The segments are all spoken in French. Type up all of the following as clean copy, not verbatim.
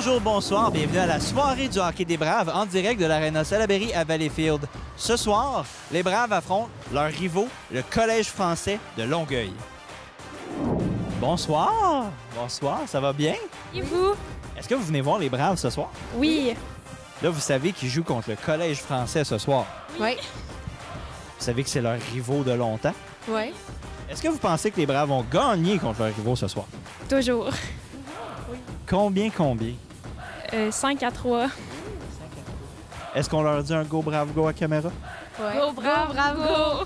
Bonjour, bonsoir, bienvenue à la soirée du hockey des Braves en direct de l'Arena Salaberry à Valleyfield. Ce soir, les Braves affrontent leurs rivaux, le Collège français de Longueuil. Bonsoir! Bonsoir, ça va bien? Et vous? Est-ce que vous venez voir les Braves ce soir? Oui. Là, vous savez qu'ils jouent contre le Collège français ce soir. Oui. Vous savez que c'est leurs rivaux de longtemps. Oui. Est-ce que vous pensez que les Braves vont gagner contre leurs rivaux ce soir? Toujours. Combien? 5-3. Est-ce qu'on leur dit un go bravo go à caméra? Ouais. Go, bravo, bravo!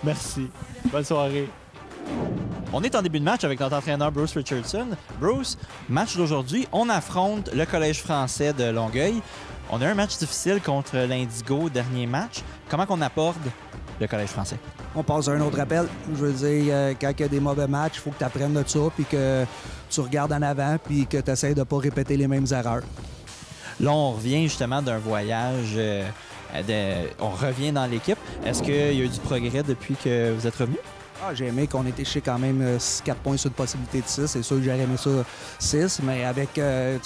Merci. Bonne soirée. On est en début de match avec notre entraîneur Bruce Richardson. Bruce, match d'aujourd'hui, on affronte le Collège français de Longueuil. On a un match difficile contre l'Indigo, dernier match. Comment qu'on aborde le Collège français? On passe à un autre appel. Je veux dire, quand il y a des mauvais matchs, il faut que tu apprennes de ça, puis que tu regardes en avant, puis que tu essaies de ne pas répéter les mêmes erreurs. Là, on revient justement d'un voyage. On revient dans l'équipe. Est-ce qu'il y a eu du progrès depuis que vous êtes revenu? J'ai aimé qu'on était chez quand même 4 points sur une possibilité de 6. C'est sûr que j'aurais aimé ça 6, mais avec,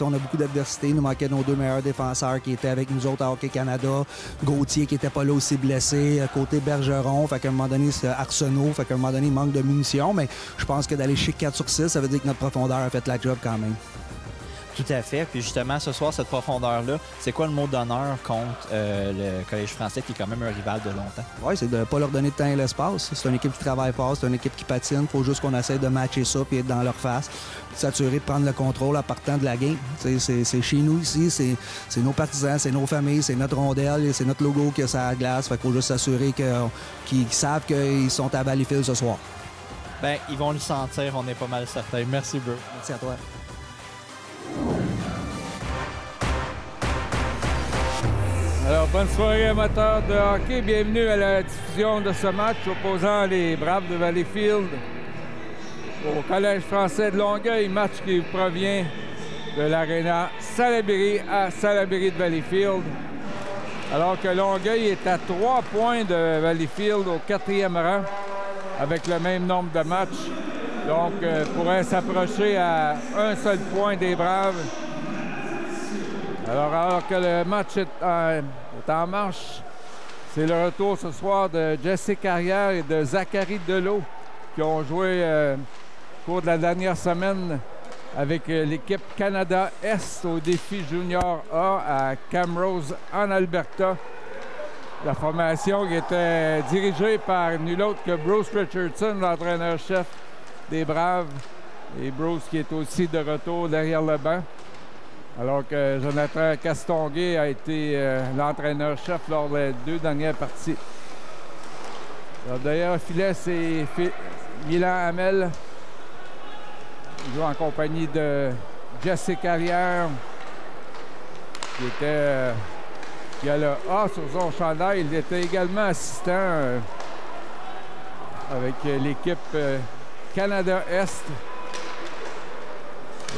on a beaucoup d'adversité. Il nous manquait nos deux meilleurs défenseurs qui étaient avec nous autres à Hockey Canada. Gauthier qui n'était pas là aussi blessé. Côté Bergeron, fait qu'à un moment donné, c'est Arsenault. Fait qu'à un moment donné, il manque de munitions. Mais je pense que d'aller chez 4 sur 6, ça veut dire que notre profondeur a fait la job quand même. Tout à fait. Puis justement, ce soir, cette profondeur-là, c'est quoi le mot d'honneur contre le Collège français qui est quand même un rival de longtemps? Oui, c'est de ne pas leur donner de temps et l'espace. C'est une équipe qui travaille fort, c'est une équipe qui patine. Il faut juste qu'on essaie de matcher ça puis être dans leur face. S'assurer de prendre le contrôle en partant de la game. C'est chez nous ici, c'est nos partisans, c'est nos familles, c'est notre rondelle, c'est notre logo qui a ça à la glace. Fait qu'il faut juste s'assurer qu'ils savent qu'ils sont à Valleyfield ce soir. Bien, ils vont le sentir, on est pas mal certains. Merci, Bro. Merci à toi. Alors, bonne soirée amateurs de hockey. Bienvenue à la diffusion de ce match opposant les Braves de Valleyfield au Collège français de Longueuil. Match qui provient de l'Arena Salaberry à Salaberry de Valleyfield. Alors que Longueuil est à 3 points de Valleyfield au 4e rang avec le même nombre de matchs. Donc, pourrait s'approcher à un seul point des Braves. Alors que le match est en marche, c'est le retour ce soir de Jesse Carrière et de Zachary Delot qui ont joué au cours de la dernière semaine avec l'équipe Canada Est au défi Junior A à Camrose en Alberta. La formation qui était dirigée par nul autre que Bruce Richardson, l'entraîneur-chef des Braves. Et Bruce qui est aussi de retour derrière le banc. Alors que Jonathan Castonguay a été l'entraîneur-chef lors des 2 dernières parties. D'ailleurs, au filet, c'est Milan Hamel. Il joue en compagnie de Jesse Carrière, qui a le A sur son chandail. Il était également assistant avec l'équipe Canada Est.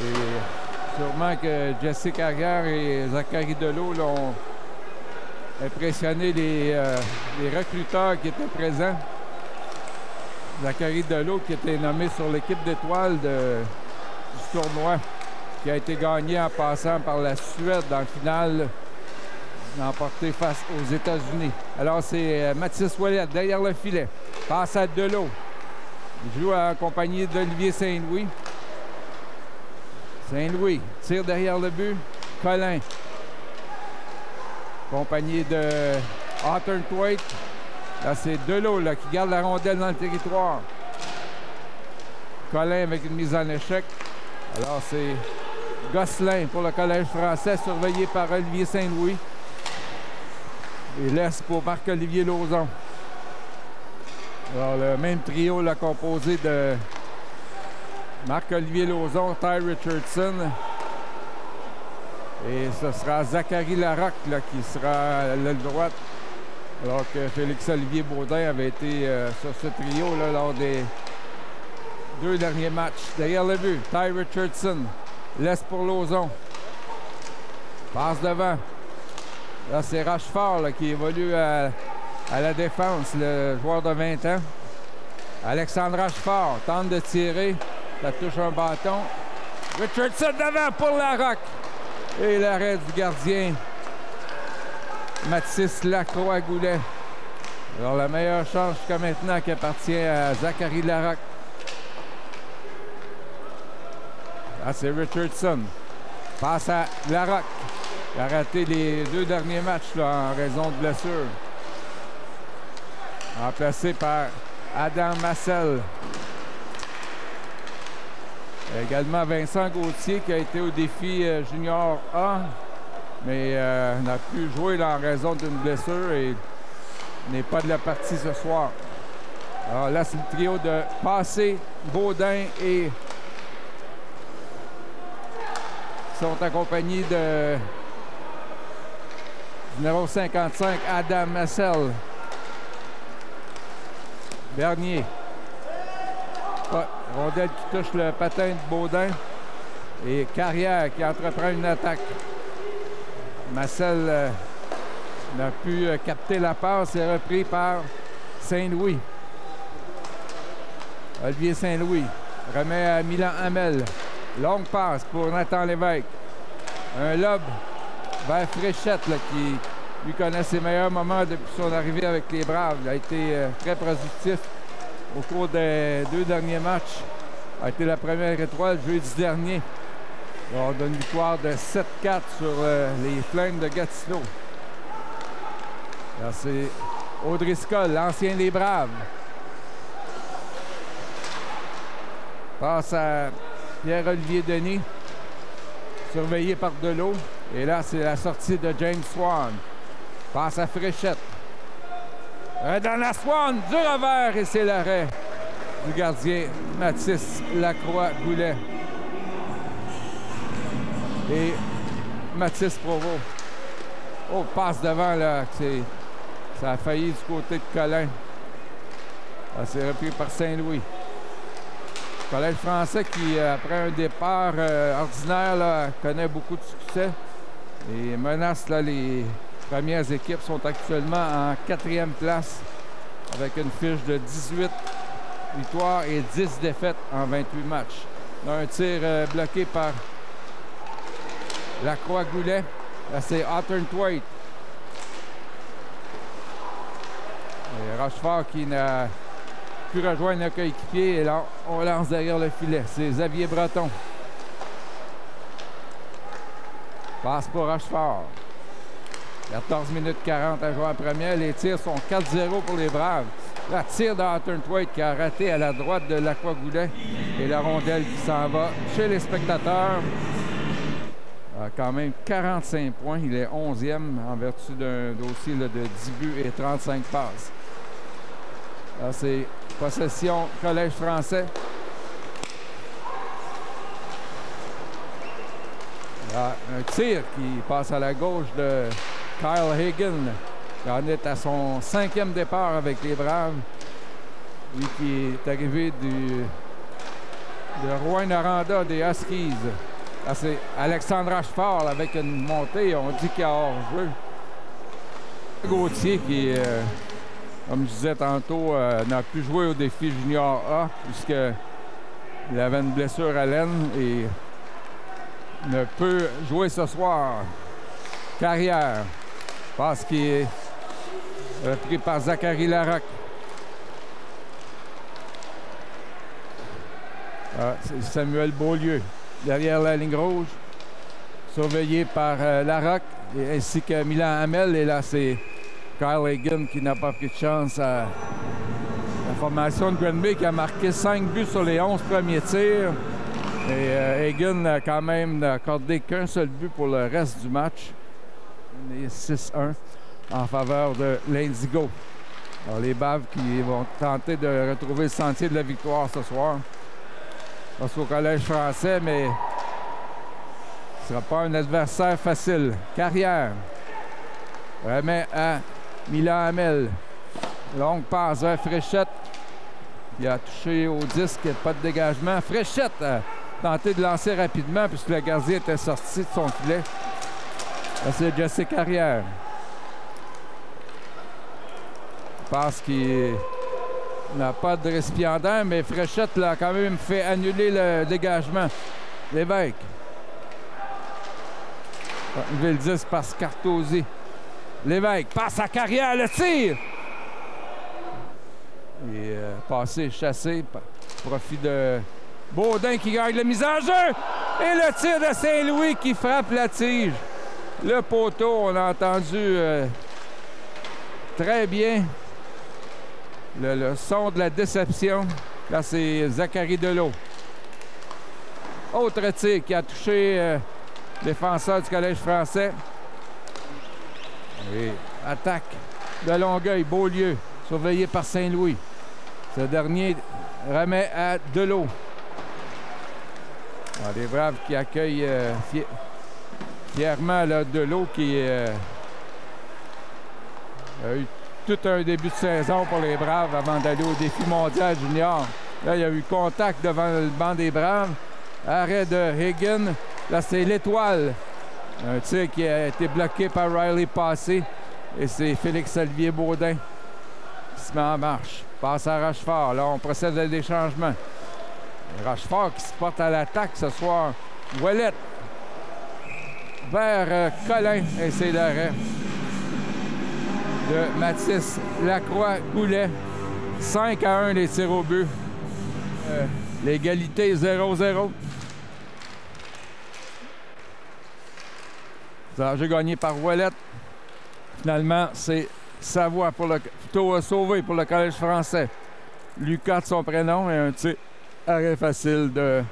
Et sûrement que Jesse Carrière et Zachary Delot ont impressionné les recruteurs qui étaient présents. Zachary Delot qui était nommé sur l'équipe d'étoiles du tournoi, qui a été gagné en passant par la Suède en finale, emporté face aux États-Unis. Alors c'est Mathis Ouellet derrière le filet. Passe à Delot. Il joue en compagnie d'Olivier Saint-Louis. Saint-Louis tire derrière le but. Colin. Compagnie de Hawthorne Thwaite. Là, c'est Delot là, qui garde la rondelle dans le territoire. Colin avec une mise en échec. Alors, c'est Gosselin pour le Collège français, surveillé par Olivier Saint-Louis. Et laisse pour Marc-Olivier Lauzon. Alors, le même trio là, composé de Marc-Olivier Lauzon, Ty Richardson. Et ce sera Zachary Larocque là, qui sera à l'aile droite. Alors que Félix-Olivier Baudin avait été sur ce trio là, lors des 2 derniers matchs. Derrière le but, Ty Richardson laisse pour Lauzon. Passe devant. Là, c'est Rochefort là, qui évolue à la défense, le joueur de 20 ans. Alexandre Rochefort tente de tirer. Ça touche un bâton. Richardson devant pour Larocque. Et l'arrêt du gardien Mathis Lacroix-Goulet. Alors la meilleure chance jusqu'à maintenant qui appartient à Zachary Larocque. Ah, c'est Richardson. Passe à Larocque. Il a raté les 2 derniers matchs là, en raison de blessure. Remplacé par Adam Massel. Également Vincent Gauthier qui a été au défi junior A, mais n'a pu jouer là, en raison d'une blessure et n'est pas de la partie ce soir. Alors là, c'est le trio de Passé, Baudin et sont accompagnés de numéro 55, Adam Massel. Bernier. Rondelle qui touche le patin de Baudin. Et Carrière qui entreprend une attaque. Massel n'a pu capter la passe et repris par Saint-Louis. Olivier Saint-Louis remet à Milan Hamel. Longue passe pour Nathan Lévesque. Un lob vers Fréchette là, qui lui connaît ses meilleurs moments depuis son arrivée avec les Braves. Il a été très productif au cours des 2 derniers matchs. A été la première étoile jeudi dernier. On donne une victoire de 7-4 sur les Flames de Gatineau. Là, c'est Audrey Skoll, l'ancien des Braves. Passe à Pierre-Olivier Denis, surveillé par Delot. Et là, c'est la sortie de James Swan. Passe à Fréchette. Dans la Swan, du revers, et c'est l'arrêt du gardien Mathis Lacroix-Goulet. Et Mathis Provost. Oh, passe devant, là. Ça a failli du côté de Colin. C'est repris par Saint-Louis. Collège français qui, après un départ ordinaire, là, connaît beaucoup de succès et menace là, les premières équipes. Sont actuellement en 4e place avec une fiche de 18 victoires et 10 défaites en 28 matchs. Là, un tir bloqué par Lacroix-Goulet. Là, c'est Hawthorne Thwaite. Et Rochefort qui n'a pu rejoindre le coéquipier et là, on lance derrière le filet. C'est Xavier Breton. Passe pour Rochefort. 14 minutes 40 à jouer en première. Les tirs sont 4-0 pour les Braves. La tire de Hawthorne Thwaite qui a raté à la droite de Lacroix-Goulet. Et la rondelle qui s'en va chez les spectateurs. A quand même 45 points. Il est 11e en vertu d'un dossier là, de 10 buts et 35 passes. Là, c'est possession Collège français. Là, un tir qui passe à la gauche de Kyle Hagan. Il en est à son 5e départ avec les Braves. Lui qui est arrivé de Rouyn-Noranda des Huskies. Là, c'est Alexandre Rochefort avec une montée. On dit qu'il y a hors-jeu. Gauthier qui, comme je disais tantôt, n'a plus joué au défi junior A puisqu'il avait une blessure à l'aine et ne peut jouer ce soir. Carrière. Passe qui est repris par Zachary Larocque. Ah, c'est Samuel Beaulieu derrière la ligne rouge, surveillé par Larocque ainsi que Milan Hamel. Et là, c'est Kyle Hagan qui n'a pas pris de chance à la formation de Granby qui a marqué 5 buts sur les 11 premiers tirs. Et Hagan n'a quand même accordé qu'un seul but pour le reste du match. Les 6-1 en faveur de l'Indigo. Alors, les Baves qui vont tenter de retrouver le sentier de la victoire ce soir. Face au Collège français, mais ce ne sera pas un adversaire facile. Carrière remet à Milan Hamel. Longue passe vers Fréchette. Il a touché au disque, pas de dégagement. Fréchette a tenté de lancer rapidement puisque le gardien était sorti de son filet. Là, c'est Jesse Carrière. Passe qui n'a pas de récipiendaire, mais Fréchette l'a quand même fait annuler le dégagement Lévesque. Enlevé le 10 par Scartosi. Lévesque passe à Carrière, le tir! Et passé, chassé, profit de Baudin qui gagne la mise en jeu! Et le tir de Saint-Louis qui frappe la tige. Le poteau, on a entendu très bien le son de la déception. Là, c'est Zachary Delot. Autre tir qui a touché défenseur du Collège français. Et attaque de Longueuil, Beaulieu, surveillé par Saint-Louis. Ce dernier remet à Delot. Alors, les Braves qui accueillent fièrement là, Delot qui a eu tout un début de saison pour les Braves avant d'aller au défi mondial junior. Là, il y a eu contact devant le banc des Braves. Arrêt de Higgin. Là, c'est l'Étoile. Un tir qui a été bloqué par Riley Passé. Et c'est Félix-Olivier Baudin qui se met en marche. Passe à Rochefort. Là, on procède à des changements. Rochefort qui se porte à l'attaque ce soir. Ouellette vers Colin. Et c'est l'arrêt de Mathis Lacroix-Goulet. 5-1 les tirs au but. L'égalité 0-0. J'ai gagné par Ouellette. Finalement, c'est Savoie pour le plutôt sauvé pour le Collège français. Lucas de son prénom et un tir arrêt facile de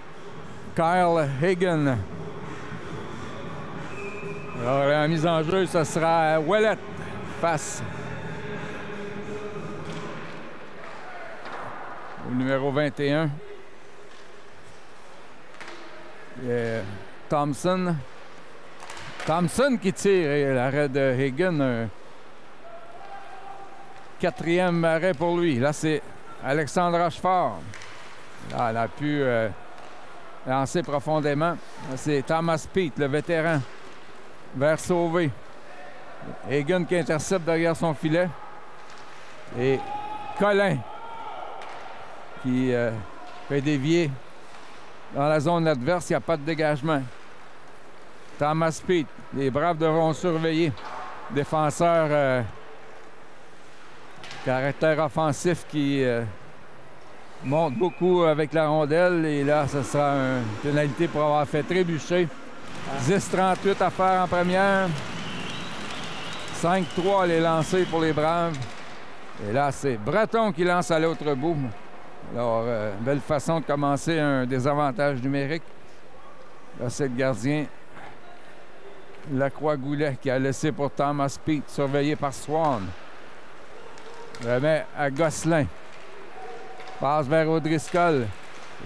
Kyle Higgin. Alors, la mise en jeu, ce sera Ouellette face au numéro 21. Et Thompson. Thompson qui tire et l'arrêt de Higgin. Quatrième arrêt pour lui. Là, c'est Alexandre Rochefort. Là, elle a pu lancer profondément. C'est Thomas Pete, le vétéran, vers Sauvé. Higgin qui intercepte derrière son filet. Et Colin qui fait dévier dans la zone adverse. Il n'y a pas de dégagement. Thomas Pete. Les Braves devront surveiller. Défenseur caractère offensif qui monte beaucoup avec la rondelle. Et là, ce sera une pénalité pour avoir fait trébucher. 10-38 à faire en première. 5-3 les lancers pour les Braves. Et là, c'est Breton qui lance à l'autre bout. Alors, belle façon de commencer un désavantage numérique. Là, c'est le gardien Lacroix-Goulet qui a laissé pour Thomas Pete, surveillé par Swan. Remet à Gosselin. Passe vers O'Driscoll.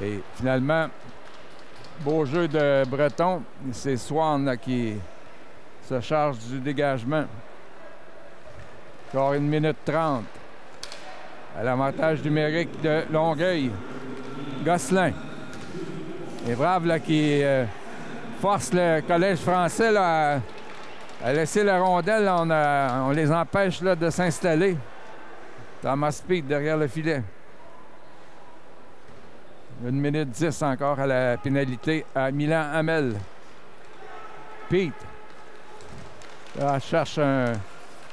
Et finalement, beau jeu de Breton. C'est Swan là, qui se charge du dégagement. Encore 1 minute 30. À l'avantage numérique de Longueuil. Gosselin. Les Braves là, qui force le Collège français là, à laisser la rondelle. On les empêche là, de s'installer. Thomas Pete derrière le filet. 1 minute 10 encore à la pénalité à Milan Hamel. Pete. Là, cherche un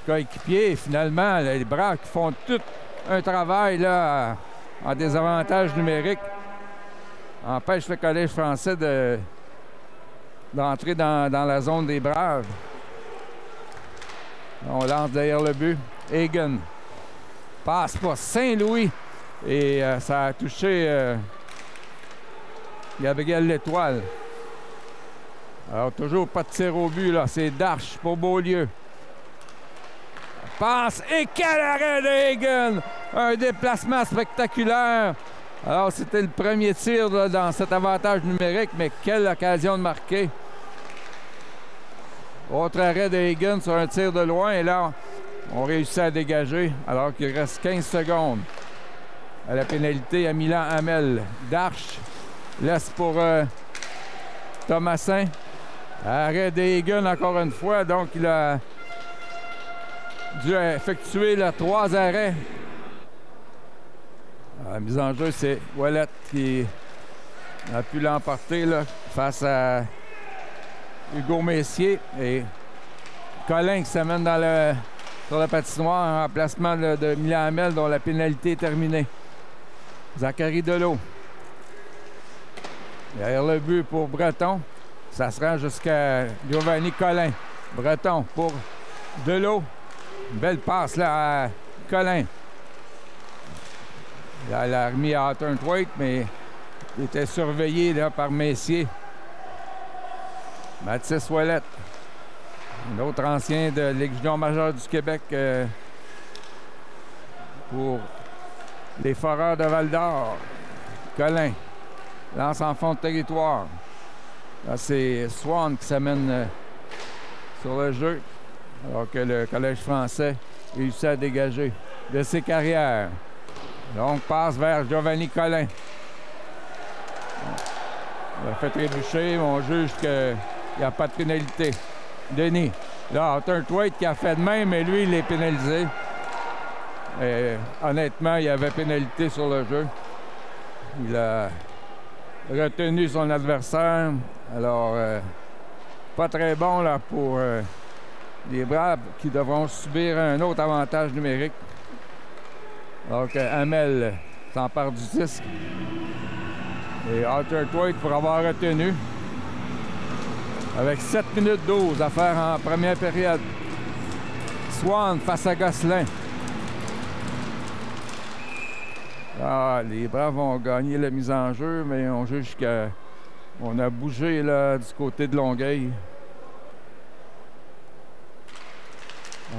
coéquipier. Finalement, les Braves qui font tout un travail là, en désavantage numérique. Empêche le Collège français d'entrer dans la zone des Braves. On lance derrière le but. Higgin passe pour Saint-Louis. Et ça a touché Gabriel L'Étoile. Alors, toujours pas de tir au but, là. C'est Darche pour Beaulieu. Passe. Et quel arrêt de Higgin! Un déplacement spectaculaire. Alors, c'était le premier tir là, dans cet avantage numérique, mais quelle occasion de marquer. Autre arrêt de Higgin sur un tir de loin. Et là, on réussit à dégager alors qu'il reste 15 secondes. À la pénalité à Milan Hamel. Darche laisse pour Thomasin. Arrêt de Higgin encore une fois. Donc, il a dû effectuer 3 arrêts. La mise en jeu, c'est Ouellette qui a pu l'emporter. face à Hugo Messier. Et Collin qui s'amène sur la patinoire en remplacement de Milan Hamel, dont la pénalité est terminée. Zachary Delot. Derrière le but pour Breton. Ça se rend jusqu'à Giovanni Collin. Breton pour Delot. Une belle passe là à Collin. Là, elle a remis à Hutton-Thwaite, mais il était surveillé là, par Messier. Mathis Ouellette. Un autre ancien de Ligue junior majeure du Québec pour les Foreurs de Val-d'Or. Collin lance en fond de territoire. Là, c'est Swan qui s'amène sur le jeu, alors que le Collège français réussit à dégager de ses carrières. Donc, passe vers Giovanni Collin. Il a fait trébucher, mais on juge qu'il n'y a pas de pénalité. Denis. Là, Hutton-Thwaite qui a fait de même, mais lui, il est pénalisé. Et, honnêtement, il y avait pénalité sur le jeu. Il a retenu son adversaire. Alors, pas très bon là, pour les Braves qui devront subir un autre avantage numérique. Alors que Hamel s'empare du disque. Et Hutton-Thwaite pour avoir retenu. Avec 7 minutes 12 à faire en première période. Swan face à Gosselin. Ah, les Braves ont gagné la mise en jeu, mais on juge qu'on a bougé là, du côté de Longueuil.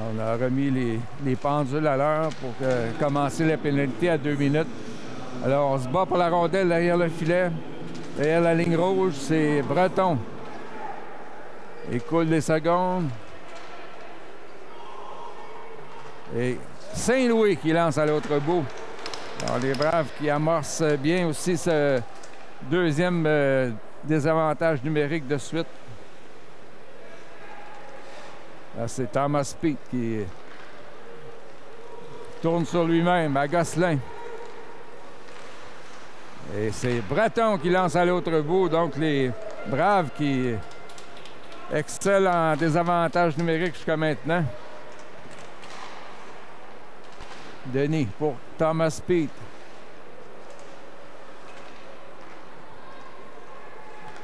On a remis les pendules à l'heure pour commencer la pénalité à 2 minutes. Alors, on se bat pour la rondelle derrière le filet. Derrière la ligne rouge, c'est Breton. Il coule des secondes. Et Saint-Louis qui lance à l'autre bout. Alors, les Braves qui amorcent bien aussi ce deuxième désavantage numérique de suite. Là, c'est Thomas Peet qui tourne sur lui-même à Gosselin. Et c'est Breton qui lance à l'autre bout. Donc, les Braves qui excellent en désavantage numérique jusqu'à maintenant. Denis pour Thomas Peet.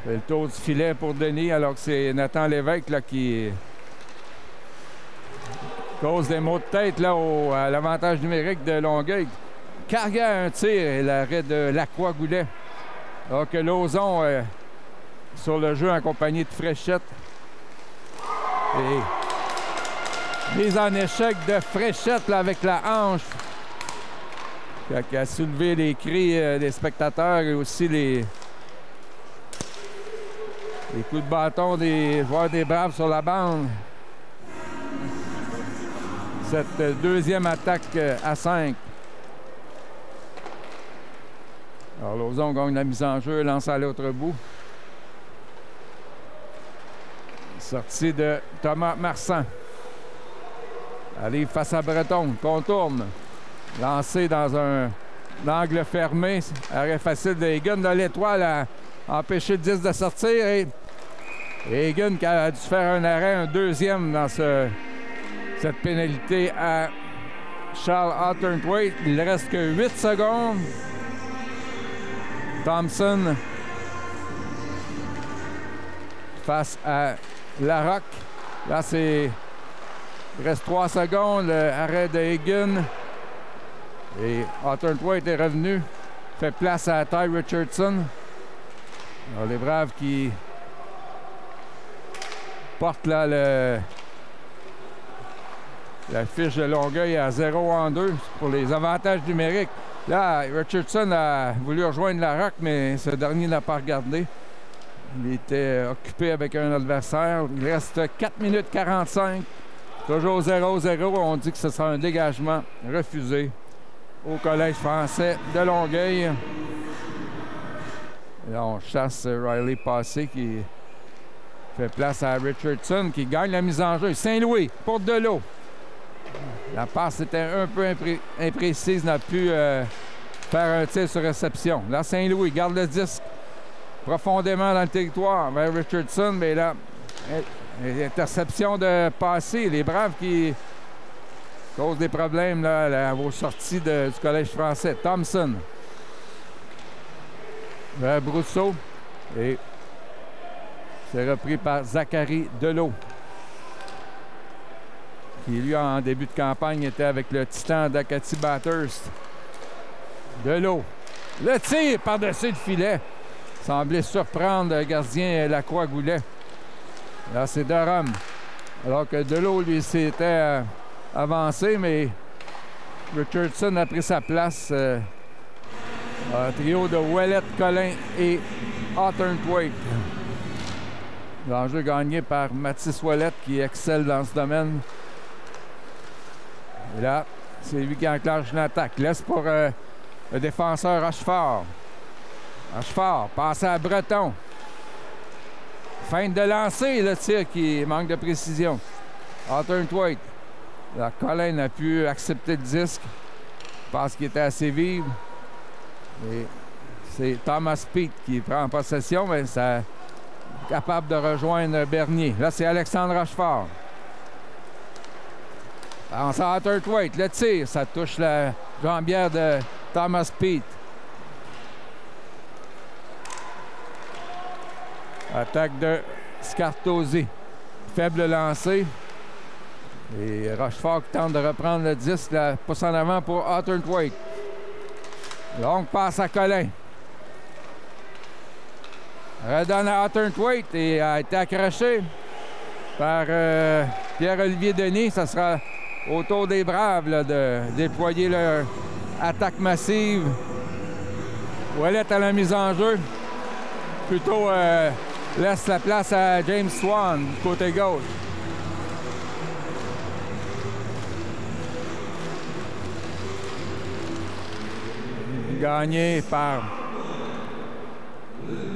C'est le tour du filet pour Denis, alors que c'est Nathan Lévesque là, qui cause des maux de tête là, à l'avantage numérique de Longueuil. Carrière un tir et l'arrêt de Lacroix-Goulet. Alors que Lauzon sur le jeu en compagnie de Fréchette. Et mise en échec de Fréchette là, avec la hanche qui a soulevé les cris des spectateurs et aussi les coups de bâton des joueurs des Braves sur la bande. Cette deuxième attaque à 5. Alors Lauzon gagne la mise en jeu, lance à l'autre bout. Sortie de Thomas Marsan. Arrive face à Breton, contourne. Lancé dans un angle fermé. Arrêt facile de Hagen de l'Étoile a empêché le 10 de sortir. Et Hagen qui a dû faire un arrêt, un deuxième dans cette pénalité à Charles Hutton-Thwaite. Il ne reste que 8 secondes. Thompson face à Larocque. Là, il reste 3 secondes. Arrêt de Hagen. Et Hutton-Thwaite est revenu. Fait place à Ty Richardson. Alors, les Braves qui portent là la fiche de Longueuil à 0-2 pour les avantages numériques. Là, Richardson a voulu rejoindre Larocque, mais ce dernier n'a pas regardé. Il était occupé avec un adversaire. Il reste 4 minutes 45. Toujours 0-0. On dit que ce sera un dégagement refusé au Collège français de Longueuil. Et là, on chasse Riley Passé qui fait place à Richardson qui gagne la mise en jeu. Saint-Louis pour Delot. La passe était un peu imprécise, n'a pu faire un tir sur réception. Là, Saint-Louis garde le disque. profondément dans le territoire vers Richardson, mais là, interception de passé. Les Braves qui causent des problèmes là, aux sorties du Collège français. Thompson vers Brousseau. Et c'est repris par Zachary Delot, qui, lui, en début de campagne, était avec le Titan d'Acadie Bathurst. Delot. Le tir par-dessus le filet. Semblait surprendre le gardien Lacroix-Goulet. Là, c'est Durham. Alors que Delot, lui, s'était avancé, mais Richardson a pris sa place. Un trio de Ouellet, Collin et Hawthorne-Thwaite. L'enjeu gagné par Mathis Ouellet, qui excelle dans ce domaine. Et là, c'est lui qui enclenche l'attaque. Laisse pour le défenseur Rochefort. Rochefort, passe à Breton. Feinte de lancer, le tir qui manque de précision. Hawthorne-Thwaite. La Collin a pu accepter le disque. Je pense qu'il était assez vif. Et c'est Thomas Peet qui prend en possession, mais c'est capable de rejoindre Bernier. Là, c'est Alexandre Rochefort. Passe à Hawthorne-Thwaite. Le tir, ça touche la jambière de Thomas Peet. Attaque de Scartosi. Faible lancé. Et Rochefort qui tente de reprendre le disque. La pousse en avant pour Hawthorne-Thwaite. Longue passe à Collin. Redonne à Hawthorne-Thwaite et a été accroché par Pierre-Olivier Denis. Ça sera au tour des Braves là, de déployer leur attaque massive. Ouellet à la mise en jeu. Plutôt laisse la place à James Swan du côté gauche. Gagné par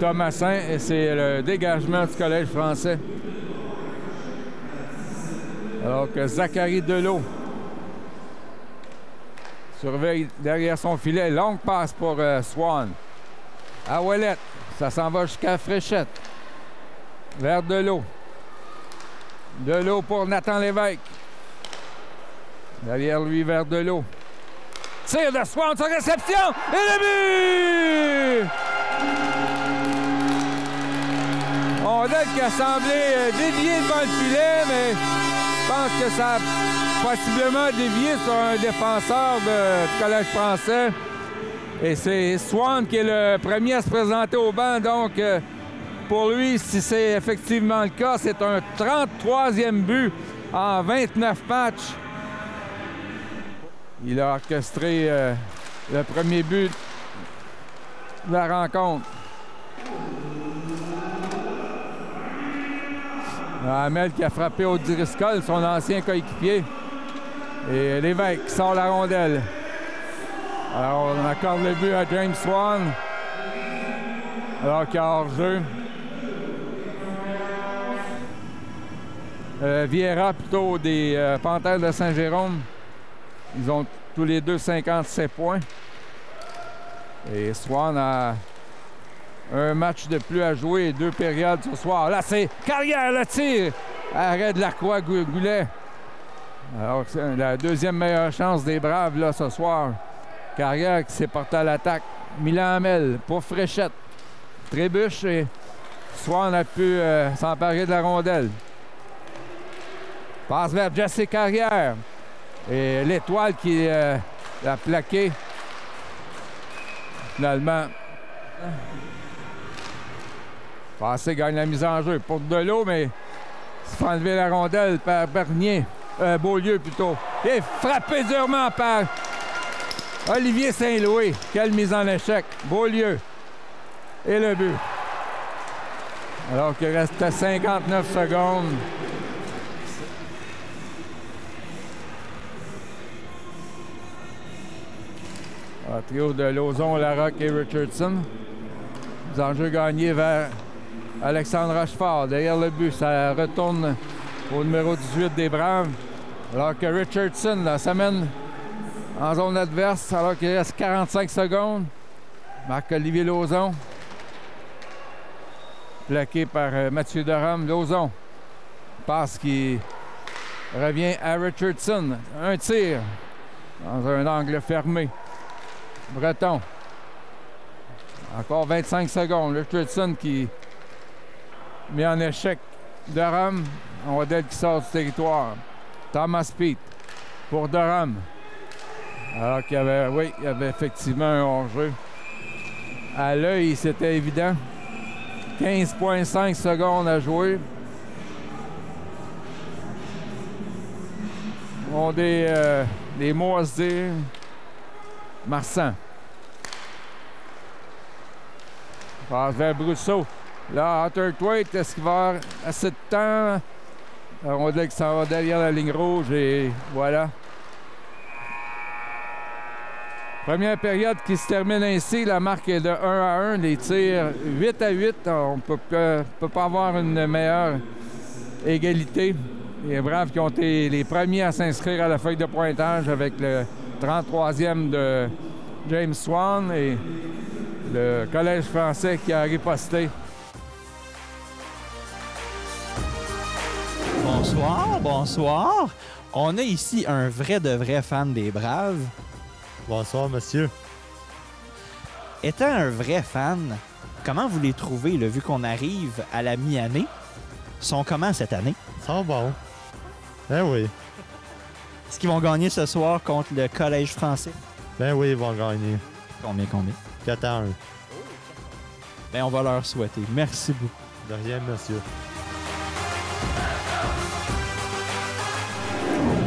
Thomasin et c'est le dégagement du Collège français. Alors que Zachary Delot surveille derrière son filet. Longue passe pour Swan. À Ouellet. Ça s'en va jusqu'à Fréchette. Vers Delot. Delot pour Nathan Lévesque. Derrière lui, vers Delot. Tir de Swan sur réception. Et le but! Ondel qui a semblé dévier devant le filet, mais je pense que ça a possiblement dévié sur un défenseur du Collège français. Et c'est Swan qui est le premier à se présenter au banc. Donc, pour lui, si c'est effectivement le cas, c'est un 33e but en 29 matchs. Il a orchestré le premier but de la rencontre. Hamel qui a frappé au Driscoll, son ancien coéquipier. Et Lévesque qui sort la rondelle. Alors, on accorde le but à James Swan. Alors qu'il y a hors-jeu. Vieira, plutôt des Panthères de Saint-Jérôme. Ils ont tous les deux 57 points. Et Swan a un match de plus à jouer et 2 périodes ce soir. Là, c'est Carrière, le tir! Arrêt de Lacroix-Goulet. Alors, c'est la deuxième meilleure chance des Braves là, ce soir. Carrière qui s'est porté à l'attaque. Milan Hamel pour Fréchette. Trébuche et Swan a pu s'emparer de la rondelle. Passe vers Jesse Carrière. Et l'Étoile qui l'a plaqué. Finalement. Passé gagne la mise en jeu pour Delot, mais il se fait enlever la rondelle par Bernier. Beaulieu plutôt. Et frappé durement par Olivier Saint-Louis. Quelle mise en échec. Beaulieu. Et le but. Alors qu'il reste 59 secondes. Trio de Lauzon, Larocque et Richardson. Les enjeux gagnés vers Alexandre Rochefort. Derrière le but, ça retourne au numéro 18 des Braves. Alors que Richardson là, s'amène en zone adverse alors qu'il reste 45 secondes. Marc-Olivier Lauzon. plaqué par Mathieu Derame. Lauzon. Passe qui revient à Richardson. Un tir dans un angle fermé. Breton. Encore 25 secondes. Richardson qui met en échec Derame. Rondelle qui sort du territoire. Thomas Peet pour Derame. Alors qu'il y avait, oui, il y avait effectivement un hors-jeu. À l'œil, c'était évident. 15,5 secondes à jouer. On a des mots à se dire. Marsan. Passe vers Brousseau. Là, Hunter Thwaite, est-ce qu'il va avoir assez de temps? On dirait que ça va derrière la ligne rouge et voilà. Première période qui se termine ainsi. La marque est de 1-1. Les tirs 8-8. On ne peut pas avoir une meilleure égalité. Les Braves qui ont été les premiers à s'inscrire à la feuille de pointage avec le 33e de James Swan et le Collège français qui a riposté. Bonsoir, bonsoir. On a ici un vrai de vrai fan des Braves. Bonsoir, monsieur. Étant un vrai fan, comment vous les trouvez, là, vu qu'on arrive à la mi-année? Ils sont comment cette année? Ils sont bons. Ben oui. Est-ce qu'ils vont gagner ce soir contre le Collège français? Ben oui, ils vont gagner. Combien? 4-1. Ben, on va leur souhaiter. Merci beaucoup. De rien, monsieur.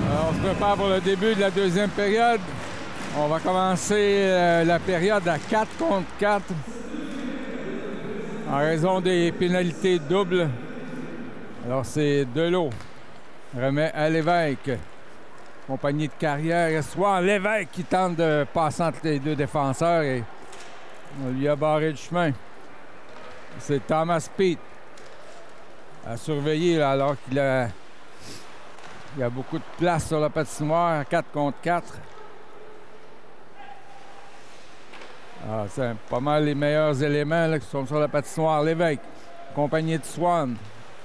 Alors, on se prépare pour le début de la deuxième période. On va commencer la période à 4 contre 4 en raison des pénalités doubles. Alors, c'est Delot. Remet à Lévesque. Compagnie de carrière. Et soit Lévesque qui tente de passer entre les deux défenseurs et on lui a barré le chemin. C'est Thomas Peet à surveiller là, alors qu'il a beaucoup de place sur la patinoire à 4 contre 4. Ah, c'est pas mal les meilleurs éléments là, qui sont sur la patinoire. Lévesque, compagnie de Swan,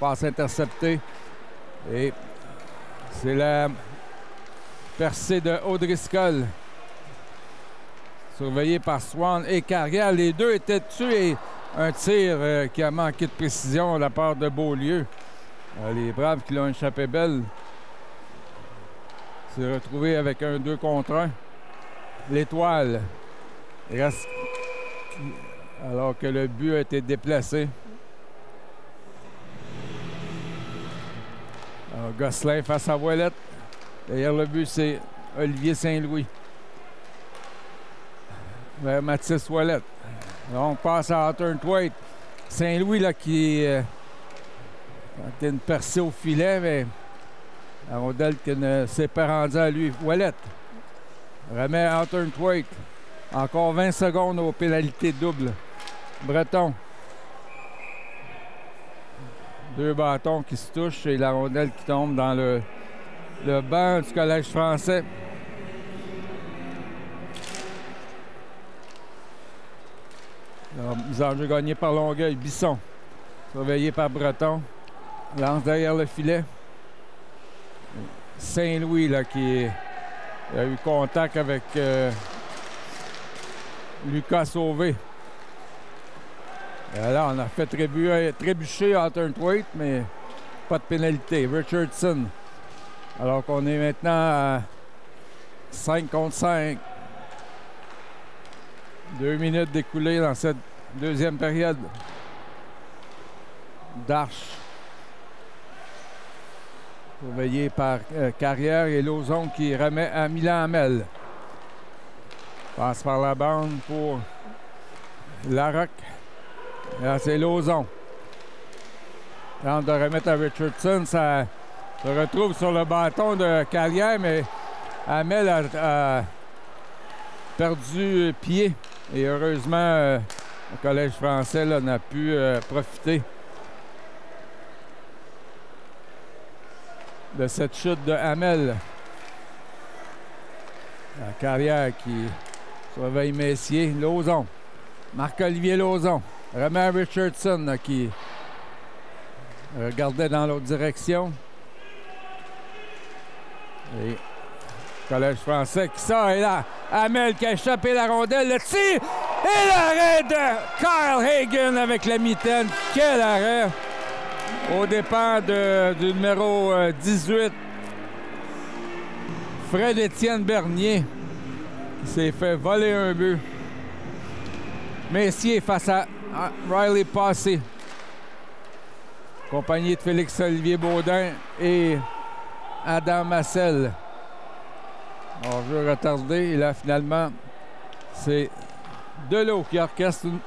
passe interceptée. Et c'est la percée de O'Driscoll. Surveillé par Swan et Carrière. Les deux étaient dessus et un tir qui a manqué de précision de la part de Beaulieu. Les Braves qui l'ont échappé belle. S'est retrouvé avec un 2 contre 1. L'Étoile. Reste... Alors que le but a été déplacé. Alors, Gosselin face à Ouellette. Derrière le but, c'est Olivier Saint-Louis. Vers Mathis Ouellette. Alors, on passe à Hunter Thwaite. Saint-Louis là, qui a été une percée au filet, mais la rondelle qui ne s'est pas rendue à lui. Ouellette remet à Hunter Thwaite. Encore 20 secondes aux pénalités doubles. Breton. Deux bâtons qui se touchent et la rondelle qui tombe dans le banc du Collège français. Mise en jeu gagnée par Longueuil. Bisson. Surveillé par Breton. Lance derrière le filet. Saint-Louis là, qui a eu contact avec Lucas Sauvé. Et là, on a fait trébucher Hunter Thwaite, mais pas de pénalité. Richardson. Alors qu'on est maintenant à 5 contre 5. 2 minutes d'écoulées dans cette deuxième période. Darche. Surveillé par Carrière et Lauzon qui remet à Milan Hamel. Passe par la bande pour Larocque. Là, c'est Lauzon. Tente de remettre à Richardson. Ça se retrouve sur le bâton de Carrière, mais Hamel a perdu pied. Et heureusement, le Collège français n'a pu profiter de cette chute de Hamel. La Carrière qui surveille Messier. Lauzon. Marc-Olivier Lauzon. Remet à Richardson qui regardait dans l'autre direction. Et Collège français qui sort. Et là, Hamel qui a échappé la rondelle. Le tir et l'arrêt de Kyle Hagen avec la mitaine. Quel arrêt! Au départ du numéro 18, Fred-Étienne Bernier, qui s'est fait voler un but. Messier face à Riley Passé, accompagné de Félix-Olivier Baudin et Adam Massel. Hors-jeu retardé. Et là, finalement, c'est Delot qui orchestre une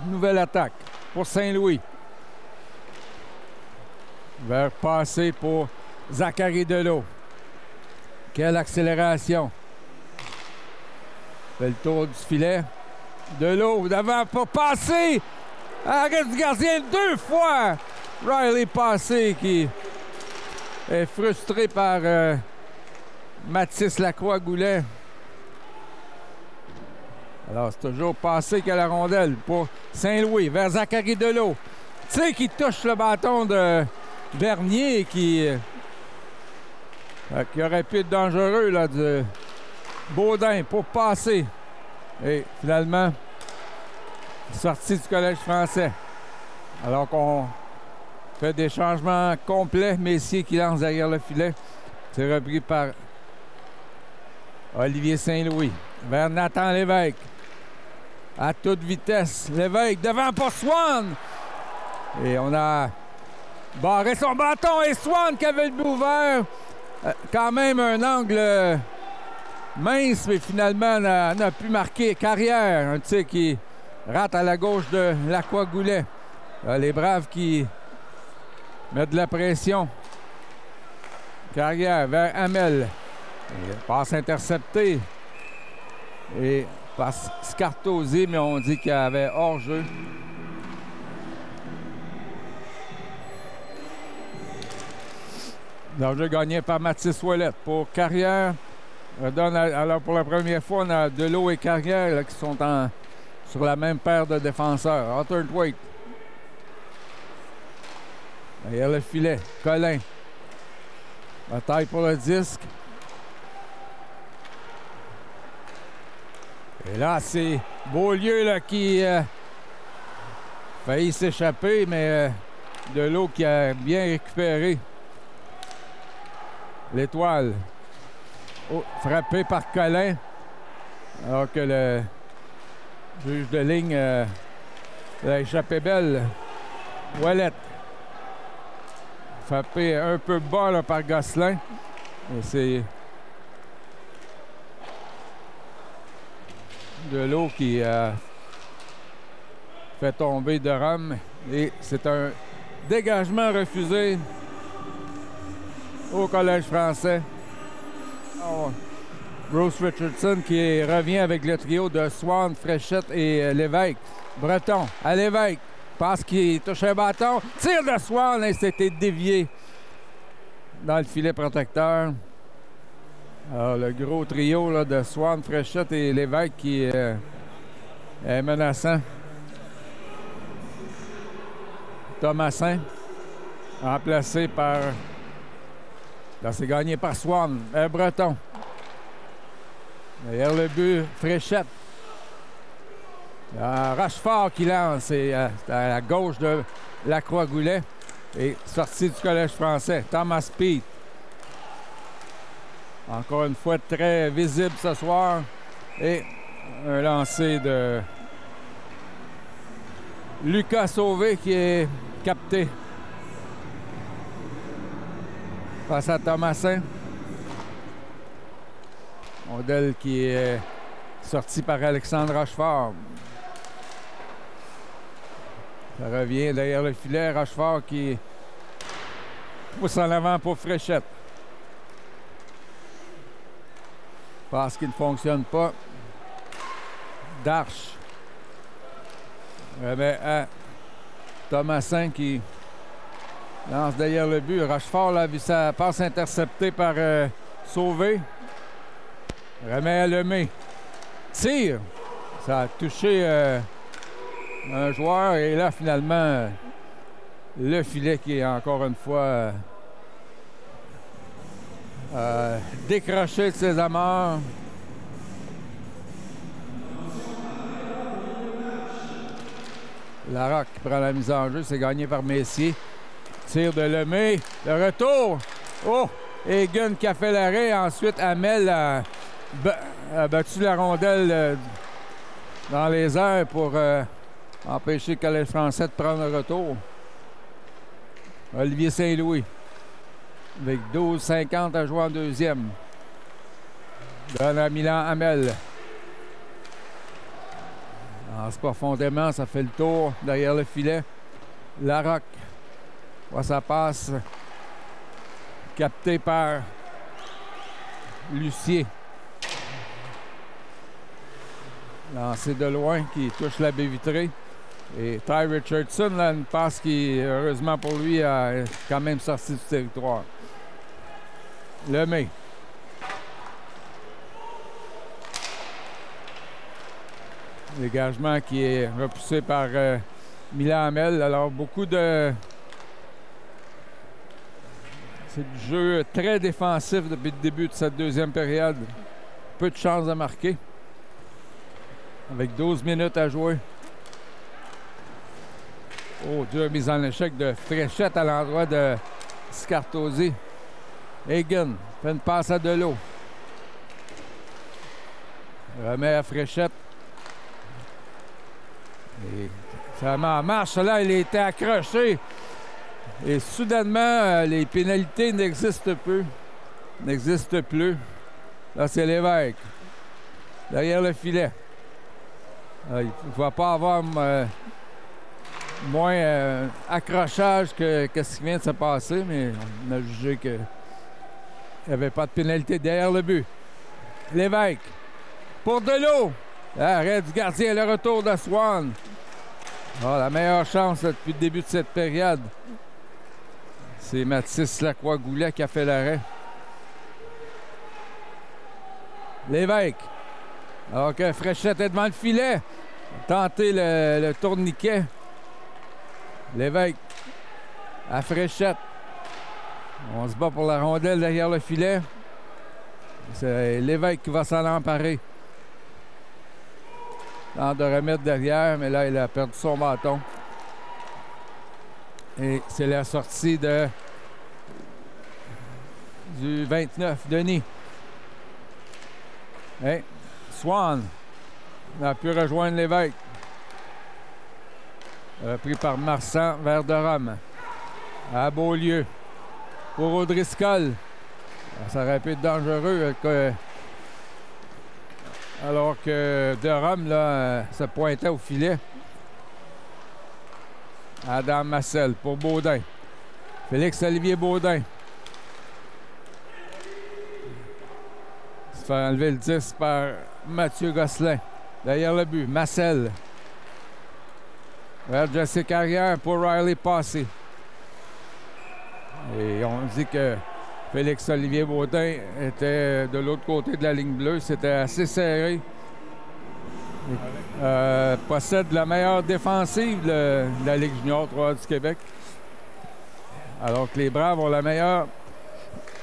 nouvelle attaque pour Saint-Louis. Vers Passé pour Zachary Delot. Quelle accélération. Fait le tour du filet. Delot d'avant pour Passé. Arrêt du gardien 2 fois. Riley Passé qui est frustré par Mathis Lacroix-Goulet. Alors, c'est toujours Passé qui a la rondelle pour Saint-Louis vers Zachary Delot. Tu sais, qui touche le bâton de Bernier qui aurait pu être dangereux là, de Baudin pour Passé. Et finalement, sortie du Collège français. Alors qu'on fait des changements complets. Messier qui lance derrière le filet. C'est repris par Olivier Saint-Louis. Vers Nathan Lévesque. À toute vitesse. Lévesque devant pour Swan. Et on a barré son bâton. Et Swan qui avait le but ouvert. Quand même un angle mince, mais finalement n'a pu marquer. Carrière, un tir qui rate à la gauche de Lacroix-Goulet. Les Braves qui mettent de la pression. Carrière vers Hamel. Passe interceptée. Et passe Scartosé, mais on dit qu'il y avait hors-jeu. Hors-jeu gagné par Mathis Ouellette pour Carrière. Alors pour la première fois, on a Delot et Carrière là, qui sont sur la même paire de défenseurs. Arthur Waite. Derrière le filet. Collin. Bataille pour le disque. Et là, c'est Beaulieu là, qui failli s'échapper, mais Delot qui a bien récupéré. L'Étoile. Oh, frappé par Collin. Alors que le juge de ligne a échappé belle. Ouellette. Frappé un peu bas là, par Gosselin. Et c'est Delot qui fait tomber Durham. Et c'est un dégagement refusé au Collège français. Oh. Bruce Richardson qui revient avec le trio de Swan, Fréchette et Lévesque. Breton à Lévesque. Passe qu'il touche un bâton. Tire de Swan et c'était dévié dans le filet protecteur. Alors, le gros trio là, de Swan, Fréchette et Lévesque qui est menaçant. Thomasin, remplacé par... Là, c'est gagné par Swan. Breton. Derrière le but, Fréchette. Rochefort qui lance. C'est à la gauche de Lacroix-Goulet. Et sortie du Collège français. Thomas Peet. Encore une fois, très visible ce soir. Et un lancer de Lucas Sauvé qui est capté face à Thomasin. Modèle qui est sorti par Alexandre Rochefort. Ça revient derrière le filet. Rochefort qui pousse en avant pour Fréchette. Passe qui ne fonctionne pas. Darche. Remet à Thomasin qui lance derrière le but. Rochefort a vu sa passe interceptée par Sauvé. Remet à Lemay. Tire. Ça a touché un joueur. Et là, finalement, Le filet qui est encore une fois décroché de ses amarres. Larocque qui prend la mise en jeu, c'est gagné par Messier. Tir de Lemay, le retour. Oh! Hagen qui a fait l'arrêt. Ensuite, Hamel a battu la rondelle dans les airs pour empêcher le Collège français de prendre le retour. Olivier Saint-Louis avec 12,50 à jouer en deuxième. Donne à Milan Hamel. Lance profondément, ça fait le tour derrière le filet. Larocque voit sa passe captée par Lucier. Lancé de loin qui touche la baie vitrée. Et Ty Richardson, là, une passe qui, heureusement pour lui, a quand même sorti du territoire. Lemay. Dégagement qui est repoussé par Milan Hamel. Alors, beaucoup de... C'est du jeu très défensif depuis le début de cette deuxième période. Peu de chances de marquer. Avec 12 minutes à jouer. Oh, Dieu, mise en échec de Fréchette à l'endroit de Scartosi. Hagen fait une passe à Delot. Remet à Fréchette. Et ça met en marche. Là, il était accroché. Et soudainement, les pénalités n'existent plus. Là, c'est Lévesque. Derrière le filet. Il ne va pas avoir moins accrochage que ce qui vient de se passer, mais on a jugé qu'il n'y avait pas de pénalité derrière le but. Lévesque. Pour Delot. L'arrêt du gardien, le retour de Swan. Oh, la meilleure chance là, depuis le début de cette période. C'est Mathis Lacroix-Goulet qui a fait l'arrêt. Lévesque. Alors que Fréchette est devant le filet. Tenter le tourniquet. Lévesque à Fréchette. On se bat pour la rondelle derrière le filet. C'est Lévesque qui va s'en emparer. Tente de remettre derrière, mais là, il a perdu son bâton. Et c'est la sortie du 29, Denis. Et Swan a pu rejoindre Lévesque. Repris par Marsan vers de Rome. À Beaulieu. Pour O'Driscoll. Ça aurait pu être dangereux. Alors que de Rome là, se pointait au filet. Adam Massel pour Baudin. Félix-Olivier Baudin. Se fait enlever le 10 par Mathieu Gosselin. Derrière le but, Massel. Vers Jesse Carrière pour Riley Passy. Et on dit que Félix-Olivier Baudin était de l'autre côté de la ligne bleue. C'était assez serré. Possède la meilleure défensive de la Ligue junior 3 du Québec. Alors que les Braves ont la meilleure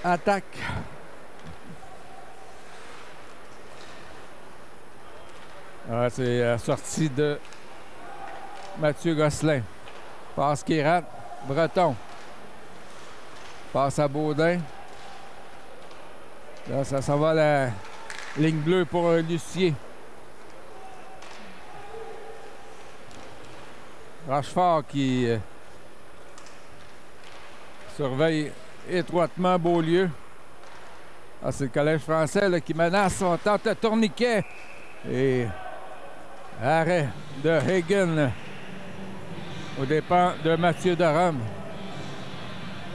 attaque. C'est la sortie de Mathieu Gosselin. Passe qui rate. Breton. Passe à Baudin. Là, ça s'en va la ligne bleue pour Lucier. Rochefort qui surveille étroitement Beaulieu. Ah, c'est le Collège français là, qui menace son tente de tourniquet. Et arrêt de Hagen aux dépens de Mathieu Derome.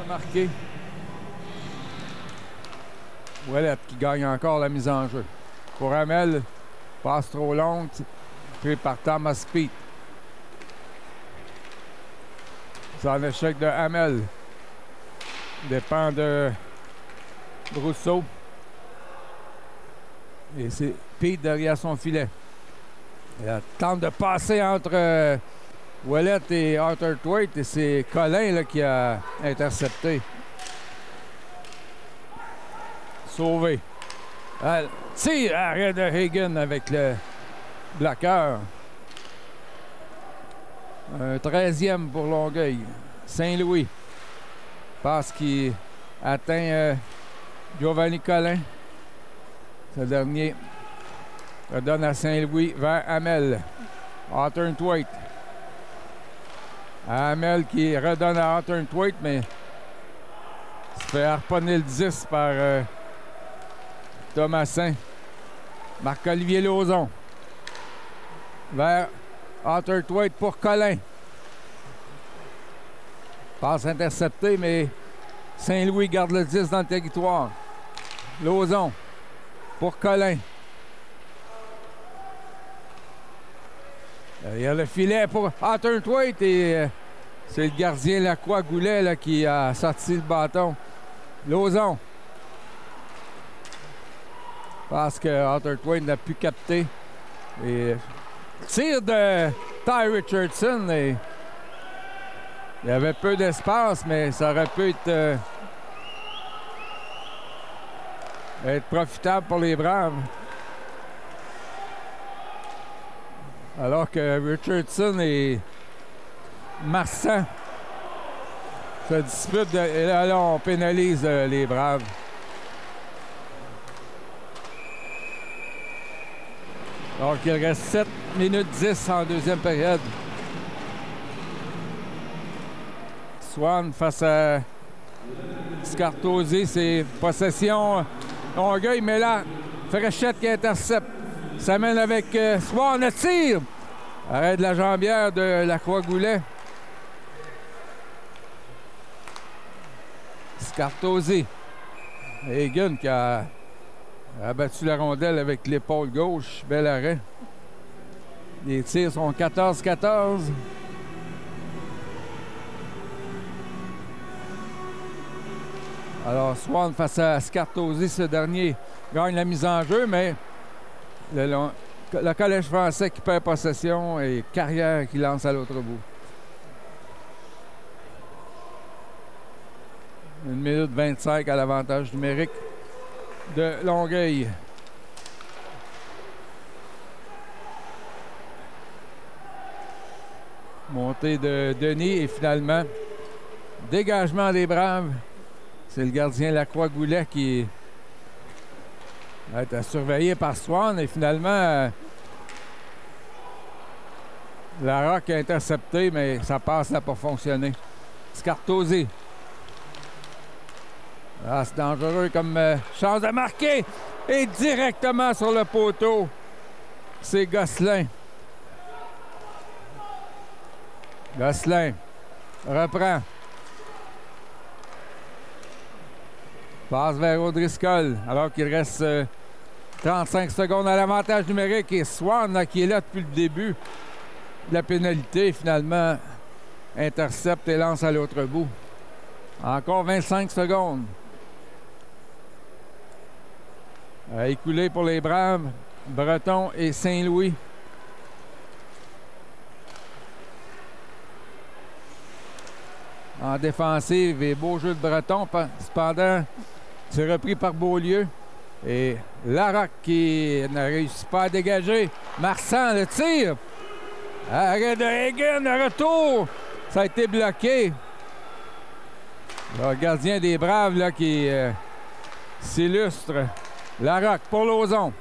Marqué. Ouellette qui gagne encore la mise en jeu. Pour Hamel, passe trop longue, pris par Thomas Peet. C'est un échec de Hamel. Dépend de Brousseau. Et c'est Peet derrière son filet. Il tente de passer entre Ouellet et Arthur Thwaite, et c'est Colin là, qui a intercepté. Sauvé. Tire, arrêt de Hagen avec le bloqueur. Un 13e pour Longueuil. Saint-Louis. Passe qui atteint Giovanni Colin. Ce dernier redonne à Saint-Louis vers Hamel. Arthur Thwaite. Hamel qui redonne à Arthur Thwaite, mais se fait harponner le 10 par Thomasin. Marc-Olivier Lauzon. Vers Arthur Thwaite pour Colin. Passe interceptée, mais Saint-Louis garde le 10 dans le territoire. Lauzon pour Colin. Il y a le filet pour Arthur Thwaite et c'est le gardien Lacroix Goulet là, qui a sorti le bâton. Lauzon. Parce que Arthur Thwaite n'a pu capter. Et tir de Ty Richardson. Et il y avait peu d'espace, mais ça aurait pu être profitable pour les Braves. Alors que Richardson et Marsan se disputent. Et là, on pénalise les Braves. Donc, il reste 7 minutes 10 en deuxième période. Swan face à Scartosi, c'est possession Longueuil, mais là, Fréchette qui intercepte. Ça mène avec Swan, le tir! Arrêt de la jambière de Lacroix-Goulet. Scartosi. Hagen qui a abattu la rondelle avec l'épaule gauche. Bel arrêt. Les tirs sont 14-14. Alors, Swan face à Scartosi, ce dernier gagne la mise en jeu, mais le Collège français qui perd possession et Carrière qui lance à l'autre bout. 1 minute 25 à l'avantage numérique de Longueuil. Montée de Denis et finalement dégagement des Braves. C'est le gardien Lacroix-Goulet qui va être surveillé par Swan et finalement Larocque a intercepté, mais ça passe n'a pas fonctionné. Scartosi. Ah, c'est dangereux comme chance de marquer. Et directement sur le poteau, c'est Gosselin. Gosselin reprend. Passe vers O'Driscoll alors qu'il reste 35 secondes à l'avantage numérique et Swan là, qui est là depuis le début de la pénalité finalement intercepte et lance à l'autre bout. Encore 25 secondes. Écoulé pour les Braves, Breton et Saint-Louis. En défensive et beau jeu de Breton. Cependant, c'est repris par Beaulieu. Et Larocque qui n'a réussi pas à dégager. Marsan, le tir. Arrêt de Hagen, le retour. Ça a été bloqué. Le gardien des Braves là, qui s'illustre. Larocque pour Lauzon.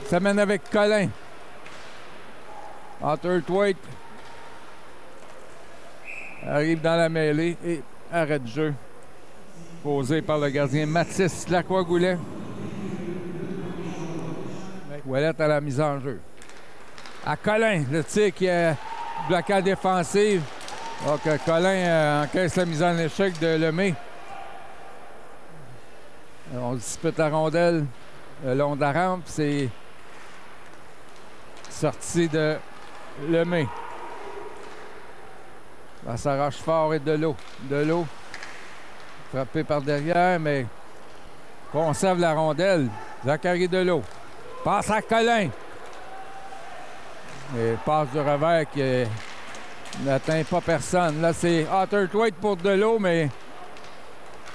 Ça mène avec Colin. Arthur Thwaite arrive dans la mêlée et arrêt de jeu. Posé par le gardien Mathis Lacroix-Goulet. Ouellet à la mise en jeu. À Colin, le tir qui est bloqué à défensive. Donc Colin encaisse la mise en échec de Lemay. On dispute la rondelle le long de la rampe. C'est sorti de Lemay. Ça arrache fort et de l'eau. De l'eau. Frappé par derrière, mais conserve la rondelle. Zachary Delot. Passe à Colin. Et passe du revers qui est Il n'atteint pas personne. Là, c'est Otterthwaite pour Delot, mais